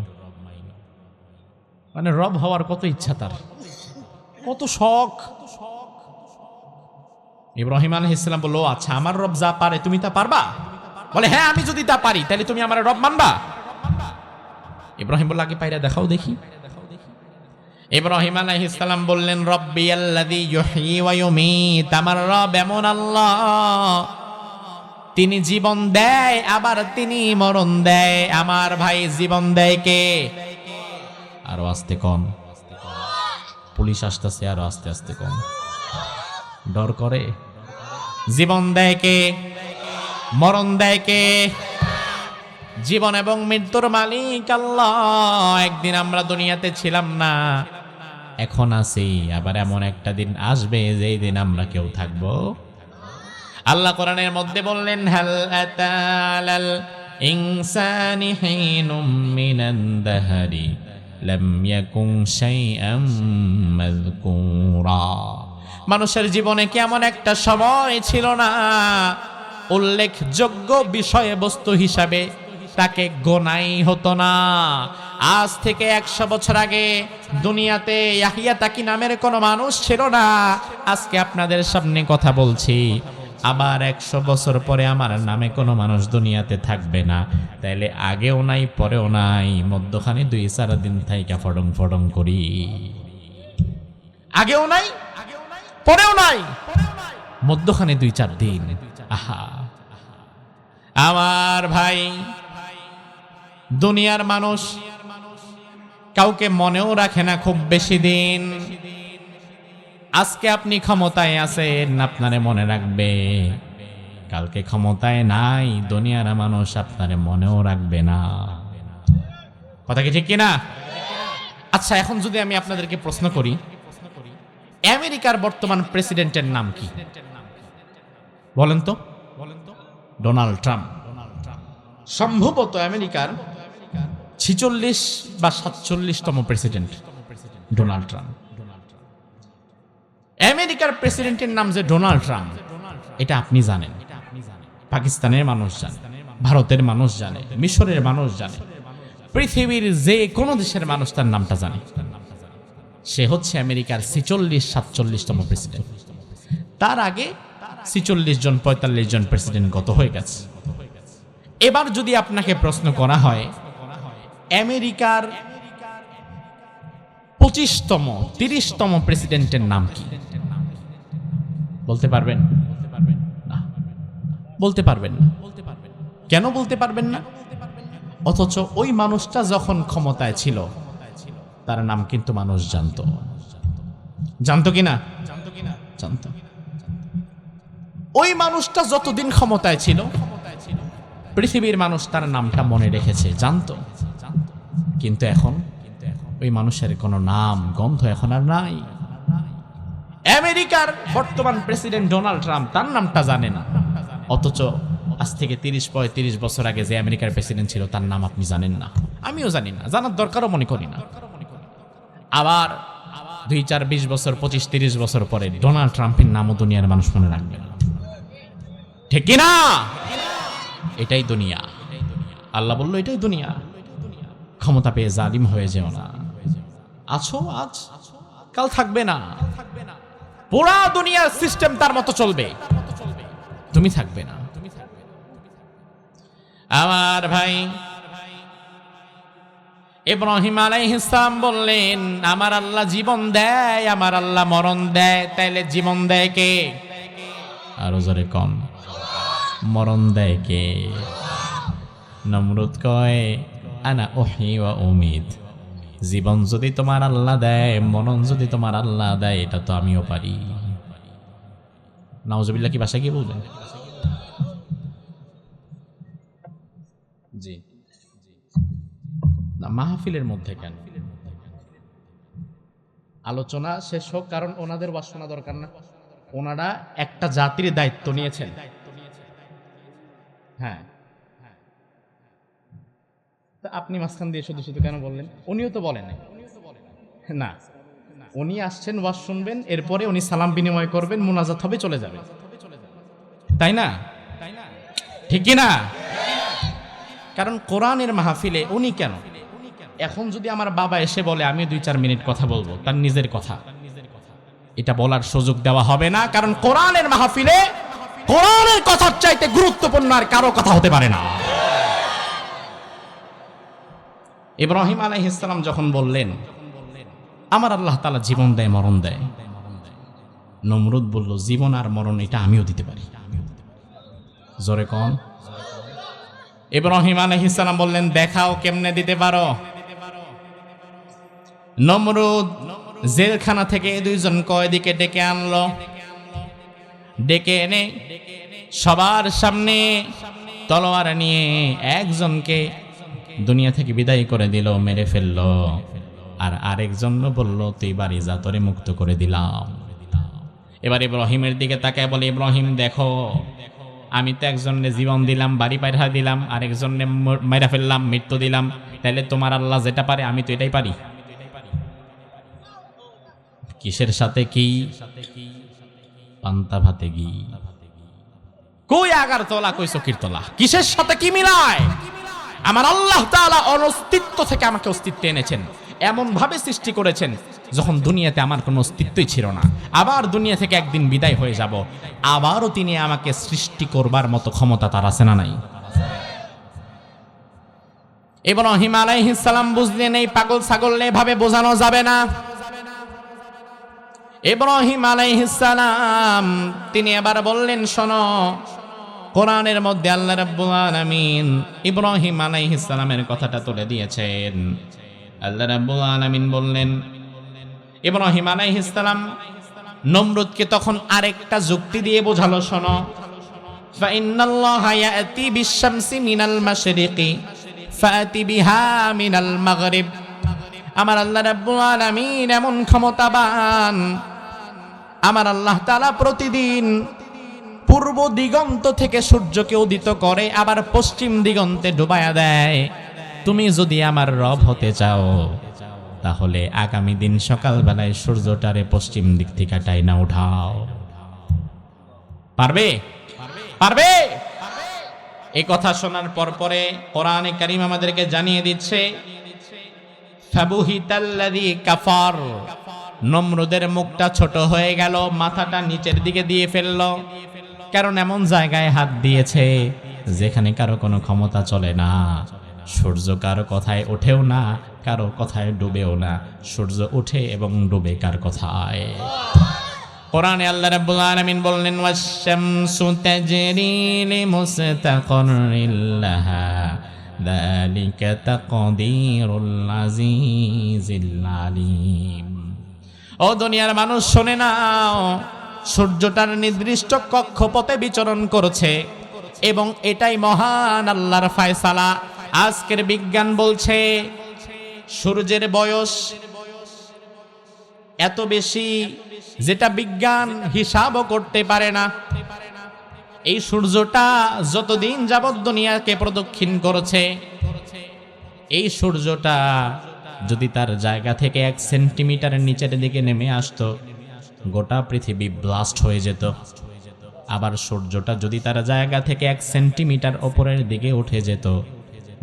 মানে রব হওয়ার কত ইচ্ছা তার, কত শখ। ইব্রাহিম আলাইহিস সালাম বলল আচ্ছা আমার রব যা পারে তুমি তা পারবা? বলে হ্যাঁ, আমি যদি তা পারি তাহলে তুমি আমার রব মানবা? ইব্রাহিম বলল আগে পাইরা দেখাও দেখি। ইব্রাহিম আলাইহিস সালাম বললেন রব্বিয়াল্লাযী ইউহয়ী ওয়া ইউমীত, আমার রব এমন আল্লাহ, তিনি জীবন দেয় আবার তিনি মরণ দেয়। আমার ভাই জীবন দেয় কে? আরো আস্তে কম, পুলিশ আসতেছে, আরো আস্তে আস্তে কম, ডর করে। জীবন দেয় কে? মরণ দেয় কে? জীবন এবং মৃত্যুর মালিক আল্লাহ। একদিন আমরা দুনিয়াতে ছিলাম না, এখন আছি, আবার এমন একটা দিন আসবে যেই দিন আমরা কেউ থাকবো। আল্লাহ কোরআনের মধ্যে বললেন হাল আতালাল ইনসানি হিনুম মিনান দাহরি লাম ইয়াকুন শাইআম মাযকুরা। মানুষের জীবনে কি এমন একটা সময় ছিল না উল্লেখযোগ্য বিষয়বস্তু হিসাবে তাকে গোনাই হতো না? আজ থেকে 100 বছর আগে দুনিয়াতে ইয়াহিয়া তাকি নামের কোনো মানুষ ছিল না। আজকে আপনাদের সামনে কথা বলছি, আবার 100 বছর পরে আমার নামে কোনো মানুষ দুনিয়াতে থাকবে না। তাইলে আগেও নাই পরেও নাই, মধ্যখানে 2-4 দিন থাইকা ফডং ফডং করি। আগেও নাই পরেও নাই, মধ্যখানে 2-4 দিন। আহা আমার ভাই, দুনিয়ার মানুষ কাউকে মনেও রাখে না খুব বেশি দিন। আজকে আপনি ক্ষমতায় আছেন, আপনারে মনে রাখবে, কালকে ক্ষমতায় নাই, দুনিয়ার মানুষ আপনারে মনেও রাখবে না। কথা কি ঠিক কিনা? আচ্ছা এখন যদি আমি আপনাদেরকে প্রশ্ন করি, আমেরিকার বর্তমান প্রেসিডেন্টের নাম কি বলেন তো? Donald Trump. সম্ভবত আমেরিকার 46 বা 47তম প্রেসিডেন্ট ডোনাল্ড ট্রাম্প। আমেরিকার প্রেসিডেন্টের নাম যে ডোনাল্ড ট্রাম্প, এটা আপনি জানেন, পাকিস্তানের মানুষ জানে, ভারতের মানুষ জানে, মিশরের মানুষ জানে, পৃথিবীর যে কোনো দেশের মানুষ তার নামটা জানে। সে হচ্ছে আমেরিকার 46-47তম প্রেসিডেন্ট। তার আগে 46 জন 45 জন প্রেসিডেন্ট গত হয়ে গেছে। এবার যদি আপনাকে প্রশ্ন করা হয় আমেরিকার 25তম 30তম প্রেসিডেন্টের নাম কি বলতে পারবেন? বলতে পারবেন না। কেন বলতে পারবেন না? অথচ ওই মানুষটা যখন ক্ষমতায় ছিল তার নাম কিন্তু মানুষ জানতো। জানতো কিনা? জানতো। ওই মানুষটা যতদিন ক্ষমতায় ছিল পৃথিবীর মানুষ তার নামটা মনে রেখেছে, জানতো। কিন্তু এখন ওই মানুষের কোনো নাম গন্ধ এখন আর নাই। আমেরিকার বর্তমান প্রেসিডেন্ট ডোনাল্ড ট্রাম্প, তার নামটা জানে না। অথচ আজ থেকে 30-35 বছর আগে যে আমেরিকার প্রেসিডেন্ট ছিল তার নাম আপনি জানেন না, আমিও জানি না, জানার দরকারও মনে করি না। আবার 2-4-20 বছর, 25-30 বছর পরে ডোনাল্ড ট্রাম্পের নামও দুনিয়ার মানুষ মনে রাখবে না। ঠিক কিনা? এটাই দুনিয়া। আল্লাহ বলল এটাই দুনিয়া। ক্ষমতা পেয়ে জালিম হয়ে যেও না। আছো আজ, কাল থাকবে না। পুরা দুনিয়ার সিস্টেম তার মতো চলবে, তুমি থাকবে না। আমার ভাই ইব্রাহিম আলাইহিস সালাম বললেন, আমার আল্লাহ জীবন দেয়, আমার আল্লাহ মরণ দেয়। তাইলে জীবন দেয় কে? আরো জোরে কম। মরণ দেয় কে? নমরুদ কয়, আনা উহয়ি ওয়া উমীত। জীবন যদি তোমার আল্লাহ দেয়, মরণ যদি তোমার আল্লাহ দেয়, এটা তো আমিও পারি। নাউজুবিল্লাহ কি ভাষা কি বলবেন? জি না, মাহফিলের মধ্যে কেন? আলোচনা শেষ হোক, কারণ ওনাদের ওয়াজ শোনা দরকার না। ওনারা একটা জাতির দায়িত্ব নিয়েছেন। হ্যাঁ, আপনি মাঝখান দিয়ে শুধু শুধু কেন বললেন? উনিও তো বলেন না, উনি আসছেন ওয়াজ শুনবেন, এরপরে উনি সালাম বিনিময় করবেন, মুনাজাত হবে, চলে যাবেন, তাই না? ঠিক কিনা? কারণ কোরআনের মাহফিলে উনি কেন? এখন যদি আমার বাবা এসে বলে আমি 2-4 মিনিট কথা বলবো, তার নিজের কথা, এটা বলার সুযোগ দেওয়া হবে না। কারণ কোরআনের মাহফিলে কোরআনের কথার চাইতে গুরুত্বপূর্ণ আর কারো কথা হতে পারে না। ইব্রাহিম আলাইহিস সালাম যখন বললেন আমার আল্লাহ তাআলা জীবন দেয়, মরণ দেয়, নমরুদ বলল জীবন আর মরণ এটা আমিও দিতে পারি। জোরে কোন? ইব্রাহিম আলাইহিস সালাম বললেন দেখাও কেমনে দিতে পারো। নমরুদ জেলখানা থেকে 2 জন কয়েদিকে ডেকে আনলো। ডেকে এনে সবার সামনে তলোয়ার নিয়ে একজনকে দুনিয়া থেকে বিদায় করে দিল, মেরে ফেলল। আর আরেকজন বলল তুই বাড়ি যা, তোরে মুক্ত করে দিলাম। এবার ইব্রাহিমের দিকে তাকায় বলে, ইব্রাহিম দেখো, আমি তো একজনের জীবন দিলাম, বাড়ি পাইরা দিলাম, আরেকজনের মেরে ফেললাম, মৃত্যু দিলাম। তাইলে তোমার আল্লাহ যেটা পারে আমি তো এটাই পারি। কিসের সাথে কি? পান্তা ভাতে ঘি। কই আগার তলা, কই চকির তলা, কিসের সাথে কি মিলায়? আমার আল্লাহ তাআলা অস্তিত্ব থেকে আমাকে অস্তিত্বে এনেছেন, এমন ভাবে সৃষ্টি করেছেন যখন দুনিয়াতে আমার কোনো অস্তিত্বই ছিল না। আবার দুনিয়া থেকে একদিন বিদায় হয়ে যাব, আবারও তিনি আমাকে সৃষ্টি করবার মতো ক্ষমতা তার আছে না নাই? ইব্রাহিম আলাইহিস সালাম বুঝলেন এই পাগল ছাগল এভাবে বোঝানো যাবে না। ইব্রাহিম আলাইহিস সালাম তিনি এবার বললেন, শোনো, কোরআনের মধ্যে আল্লাহ রাব্বুল আলামিন ইব্রাহিম আলাইহিস সালামের কথাটা তুলে দিয়েছেন। আল্লাহ রাব্বুল আলামিন বললেন, ইব্রাহিম আলাইহিস সালাম নমরুদকে তখন আরেকটা যুক্তি দিয়ে বোঝালো, শোনো, ফা ইন্নাল্লাহা ইয়াতি বিশ-শামসি মিনাল মাশরিকি ফাতি বিহা মিনাল মাগরিব। আমার আল্লাহ রাব্বুল আলামিন এমন ক্ষমতাবান, আমার আল্লাহ তাআলা প্রতিদিন পূর্ব দিগন্ত থেকে সূর্যকে উদিত করে, আবার পশ্চিম দিগন্তে ডুবায়া দেয়। তুমি যদি আমার রব হতে চাও তাহলে আগামী দিন সকালবেলায় সূর্যটারে পশ্চিম দিক থেকে টাইনা উঠাও। পারবে? পারবে? এই কথা শোনার পরে কোরআনে কারীম আমাদেরকে জানিয়ে দিচ্ছে, ফাবুহিতাল্লাযী কাফার, নমরুদের মুখটা ছোট হয়ে গেল, মাথাটা নিচের দিকে দিয়ে ফেলল। কারণ এমন জায়গায় হাত দিয়েছে যেখানে কারো কোনো ক্ষমতা চলে না। সূর্য কারো কথায় ওঠেও না, কারো কথায় ডুবেও না। সূর্য ওঠে এবং ডুবে কার কথায়? কোরআনে আল্লাহ রাব্বুল আলামিন বললেন ওয়াশ-শামসু তাজরি লিমুস্তাকাররিল লাহা যালিকা তাকদীরুল আজিজিল আলীম। ও দুনিয়ার মানুষ শোনে নাও, সূর্যটার নির্দিষ্ট কক্ষপথে বিচরণ করছে এবং এটাই মহান আল্লাহর ফয়সালা। আজকের বিজ্ঞান বলছে সূর্যের বয়স এত বেশি যেটা বিজ্ঞান হিসাবও করতে পারে না। এই সূর্যটা যতদিন যাবত দুনিয়াকে প্রদক্ষিণ করেছে, এই সূর্যটা যদি তার জায়গা থেকে 1 সেন্টিমিটারের নিচের দিকে নেমে আসতো, গোটা পৃথিবী ব্লাস্ট হয়ে যেত। আবার সূর্যটা যদি তার জায়গা থেকে 1 সেন্টিমিটার ওপরের দিকে উঠে যেত,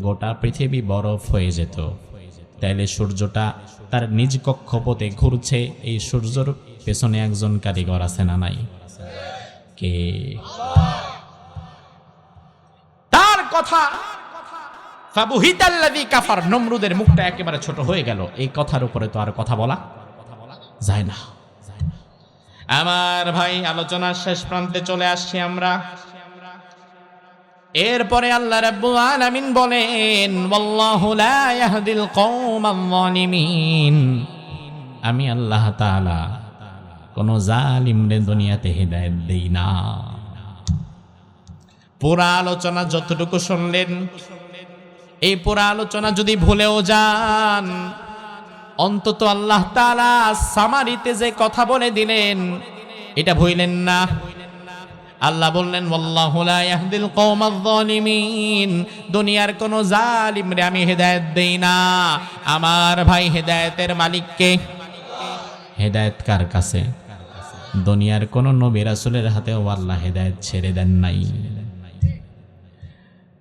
গোটা পৃথিবী বরফ হয়ে যেত। তাইলে সূর্যটা তার নিজ কক্ষপথে ঘুরছে, এই সূর্যের পেছনে একজন কারিগর আছে না নাই? কে? তার কথা ফাবুহিতাল্লাযী কাফার, নমরুদের মুখটা একেবারে ছোট হয়ে গেল। এই কথার উপরে তো আর কথা বলা যায় না। আমার ভাই, আলোচনার শেষ প্রান্তে চলে আসছি আমরা। এরপরে আল্লাহ রাব্বুল আলামিন বলেন ওয়াল্লাহু লা ইয়াহদিল কওমাল যালিমিন, আমি আল্লাহ তাআলা কোন জালিমরে দুনিয়াতে হিদায়াত দেই না। পুরা আলোচনা যতটুকু শুনলেন, এই পুরা আলোচনা যদি ভুলেও যান, অন্তত আল্লাহ তাআলা সামারিতে যে কথা বলে দিলেন এটা ভুলেন না। আল্লাহ বললেন ওয়াল্লাহু লা ইয়াহদিল কওমাল যালিমিন, দুনিয়ার কোন জালিমরে আমি হেদায়েত দেই না। আমার ভাই, হেদায়েতের মালিক কে? হেদায়েত কার কাছে? দুনিয়ার কোন নবী রাসূলের হাতেও আল্লাহ হেদায়েত ছেড়ে দেন নাই।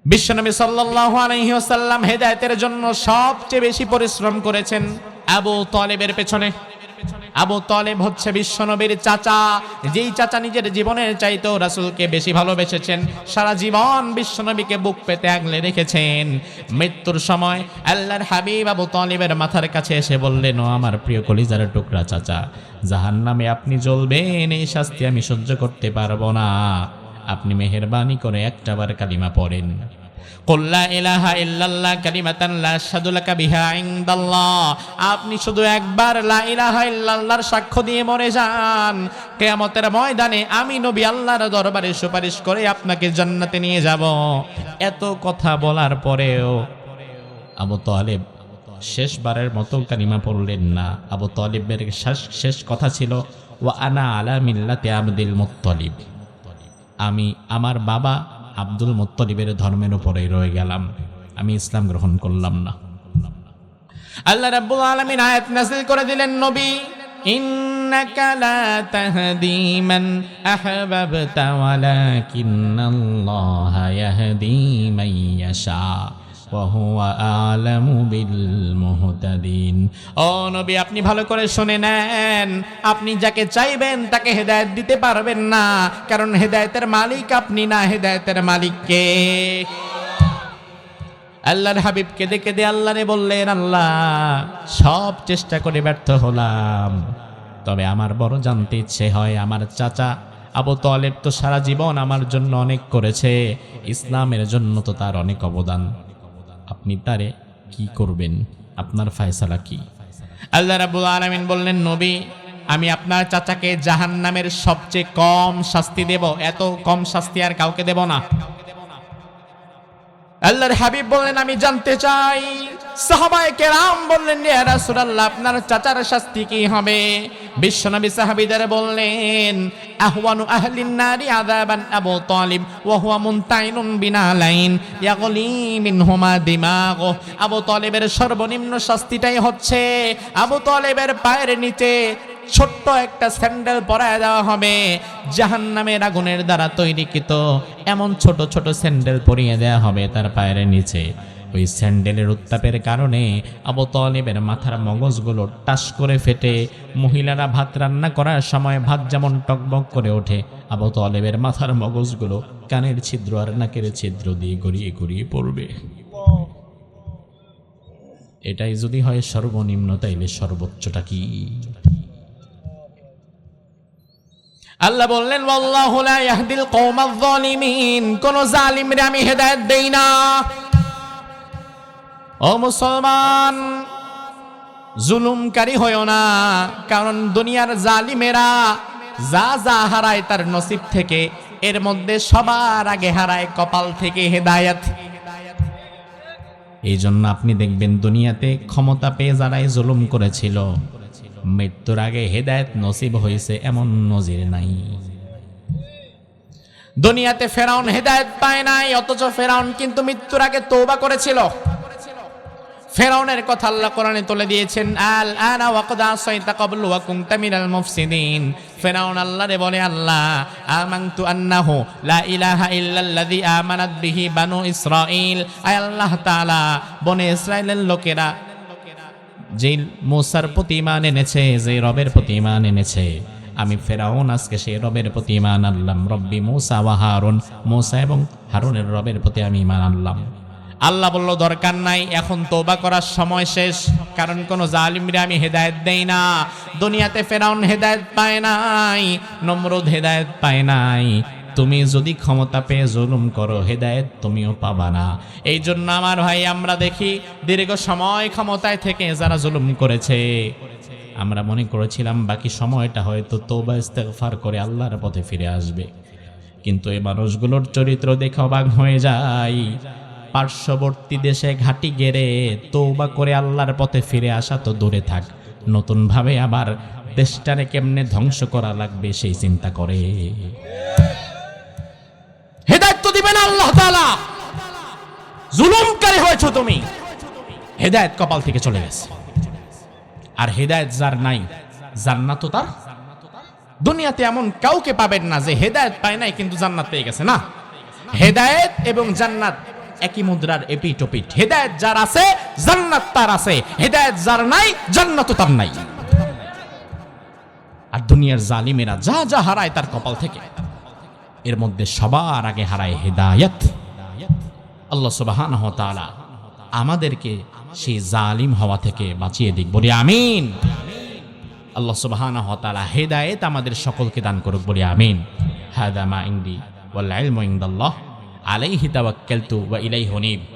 বিশ্বনবী সাল্লাল্লাহু আলাইহি ওয়াসাল্লাম হেদায়েতের জন্য সবচেয়ে বেশি পরিশ্রম করেছেন আবু তালেবের পেছনে। আবু তালেব হচ্ছে বিশ্বনবীর চাচা, যেই চাচা নিজের জীবনের চাইতেও রাসূলকে বেশি ভালোবেসেছেন। সারা জীবন বিশ্বনবীকে বুক পেতে আগলে রেখেছেন। মৃত্যুর সময় আল্লাহর হাবিব আবু তালেবের মাথার কাছে এসে বললেন, ও আমার প্রিয় কলিজার টুকরা চাচা, জাহান্নামে আপনি জ্বলবেন, এই শাস্তি আমি সহ্য করতে পারবো না। আপনি মেহেরবানি করে একটাবার কালিমা পড়েন, কুল লা ইলাহা ইল্লাল্লাহ কালিমাতান লা আশহাদু লাকা বিহা ইনদাল্লাহ। আপনি শুধু একবার লা ইলাহা ইল্লাল্লাহর সাক্ষ্য দিয়ে মরে যান, কিয়ামতের ময়দানে আমি নবী আল্লাহর দরবারে সুপারিশ করে আপনাকে জান্নাতে নিয়ে যাব। এত কথা বলার পরেও আবু তালেব শেষবারের মতো কালিমা পড়লেন না। আবু তালেবের শেষ কথা ছিল ওয়া আনা আলা মিল্লাতি আবদুল মুত্তালিব, আমি আমার বাবা আব্দুল মুত্তালিবের ধর্মের উপরে রয়ে গেলাম, আমি ইসলাম গ্রহণ করলাম না। আল্লাহ রাব্বুল আলামিন আয়াত নাযিল করে দিলেন, নবী ইন্নাকা লা তাহদি মান আহবাবতা ওয়ালাকিন্নাল্লাহা ইয়াহদি মান ইয়াশা ওয়া হুয়া আ'লামু বিল মুহতাদিন। ও নবী, আপনি ভালো করে শুনে নেন, আপনি যাকে চাইবেন তাকে হেদায়েত দিতে পারবেন না, কারণ হেদায়েতের মালিক আপনি না, হেদায়েতের মালিক কে? আল্লাহর হাবিব কেঁদে কেঁদে আল্লাহরে বললেন, আল্লাহ, সব চেষ্টা করে ব্যর্থ হলাম, তবে আমার বড় জানতে ইচ্ছে হয়, আমার চাচা আবু তালেব তো সারা জীবন আমার জন্য অনেক করেছে, ইসলামের জন্য তো তার অনেক অবদান, আপনি তারে কি করবেন? আপনার ফয়সালা কি? আল্লাহ রাব্বুল আলামিন বললেন, নবী, আমি আপনার চাচাকে জাহান্নামের সবচেয়ে কম শাস্তি দেব, এত কম শাস্তি আর কাউকে দেব না। আল্লাহর হাবিব বললেন, আমি জানতে চাই। সাহাবায়ে কেরাম বললেন, ইয়া রাসূলুল্লাহ, আপনার চাচার শাস্তি কি হবে? বিশ্বনবী সাহাবীদের বললেন, আহওয়ানু আহলিন নারি আযাবান আবু তালিব ওয়া হুয়া মুনতাইনুন বিনালাইন ইয়াগলি মিনহুমা দিমাগু। আবু তালেবের সর্বনিম্ন শাস্তিটাই হচ্ছে আবু তালেবের পায়ের নিচে ছোট্ট একটা স্যান্ডেল পরায় দেওয়া হবে, জাহান্নামের আগুনের দ্বারা তৈরিকৃত এমন ছোট ছোট স্যান্ডেল পরিয়ে দেওয়া হবে তার পায়ের নিচে। ওই স্যান্ডেলের উত্তাপের কারণে আবু তালেবের মাথার মগজগুলো টাস করে ফেটে, মহিলারা ভাত রান্না করার সময় ভাত যেমন টকবক করে ওঠে, আবু তালেবের মাথার মগজগুলো কানের ছিদ্র আর নাকের ছিদ্র দিয়ে গড়িয়ে গড়িয়ে পড়বে। এটাই যদি হয় সর্বনিম্ন, তাইলে সর্বোচ্চটা কি? আল্লাহ বললেন ওয়াল্লাহু লা ইয়াহদিল কওমায যালিমিন, কোন জালিমরে আমি হেদায়েত দেই না। ও মুসলমান, জুলুমকারী হয়ো না, কারণ দুনিয়ার জালিমেরা যা যা হারায় তার নসিব থেকে, এর মধ্যে সবার আগে হারায় কপাল থেকে হেদায়েত। এই জন্য আপনি দেখবেন দুনিয়াতে ক্ষমতা পেয়ে যারাই জুলুম করেছিল, মৃত্যুর আগে হেদায়েত নসিব হয়েছে এমন নজির নাই। দুনিয়াতে ফেরাউন হেদায়েত পায় নাই, অথচ ফেরাউন কিন্তু মৃত্যুর আগে তওবা করেছিল। ফেরাউনের কথা আল্লাহ কোরআনে তুলে দিয়েছেন, আল আনা ওয়া ক্দ আসাইতা ক্বাবলু ওয়া কুনতা মিনাল মুফসিদিন। ফেরাউন আল্লাহরে বলে, আল্লাহ আমানতু আন্নাহু লা ইলাহা ইল্লাল্লাযী আমানাত বিহি বানু ইসরাঈল। আয় আল্লাহ তাআলা, বনে ইসরাইলের লোকেরা যে মূসার প্রতি ঈমান এনেছে, যে রবের প্রতি ঈমান এনেছে, আমি ফেরাউন আজকে সেই রবের প্রতি ঈমান আনলাম। রব্বি মূসা ওয়া হারুন, মূসা এবং হারুনের রবের প্রতি আমি ঈমান আনলাম। আল্লাহ বলল, দরকার নাই, এখন তওবা করার সময় শেষ, কারণ কোন জালিমরে আমি হেদায়েত দেই না। দুনিয়াতে ফেরাউন হেদায়েত পায় নাই, নমরুদ হেদায়েত পায় নাই। তুমি যদি ক্ষমতা পেয়ে জুলুম করো, হেদায়েত তুমিও পাবা না। এই জন্য আমার ভাই, আমরা দেখি দীর্ঘ সময় ক্ষমতায় থেকে যারা জুলুম করেছে, আমরা মনে করেছিলাম বাকি সময়টা হয়তো তওবা ইস্তেগফার করে আল্লাহর পথে ফিরে আসবে, কিন্তু এই মানুষগুলোর চরিত্র দেখে অবাক হয়ে যায়। পার্শ্ববর্তী দেশে ঘাঁটি গেড়ে তওবা করে আল্লাহর পথে ফিরে আসা তো দূরে থাক, নতুন ভাবে আবার দেশটারে কেমনে ধ্বংস করা লাগবে সেই চিন্তা করে। হেদায়েত তো দিবেন আল্লাহ তাআলা, জুলুমকারী হয়েছো তুমি, হেদায়েত কপাল থেকে চলে গেছে। আর হেদায়েত যার নাই, জান্নাত তার। দুনিয়াতে এমন কাউকে পাবেন না যে হেদায়েত পায় নাই কিন্তু জান্নাত পেয়ে গেছে, না। হেদায়েত এবং জান্নাত একই মুদ্রার এপিঠ ওপিঠ। হেদায়েত যার আছে, জান্নাত তার আছে। হেদায়েত যার নাই, জান্নাত তার নাই। আর দুনিয়ার জালিমেরা যা যা হারায় তার কপাল থেকে, এর মধ্যে সবার আগে হারায় হেদায়েত। আল্লাহ সুবহানাহু ওয়া তাআলা আমাদেরকে সেই জালিম হওয়া থেকে বাঁচিয়ে দিক, বলি আমিন। আল্লাহ সুবহানাহু ওয়া তাআলা হেদায়েত আমাদের সকলকে দান করুক, বলি আমিন। হাদা মা ইনদি ওয়াল ইলমু ইনদাল্লাহ আলাইহি তাওয়াক্কালতু ওয়া ইলাইহি উনীব।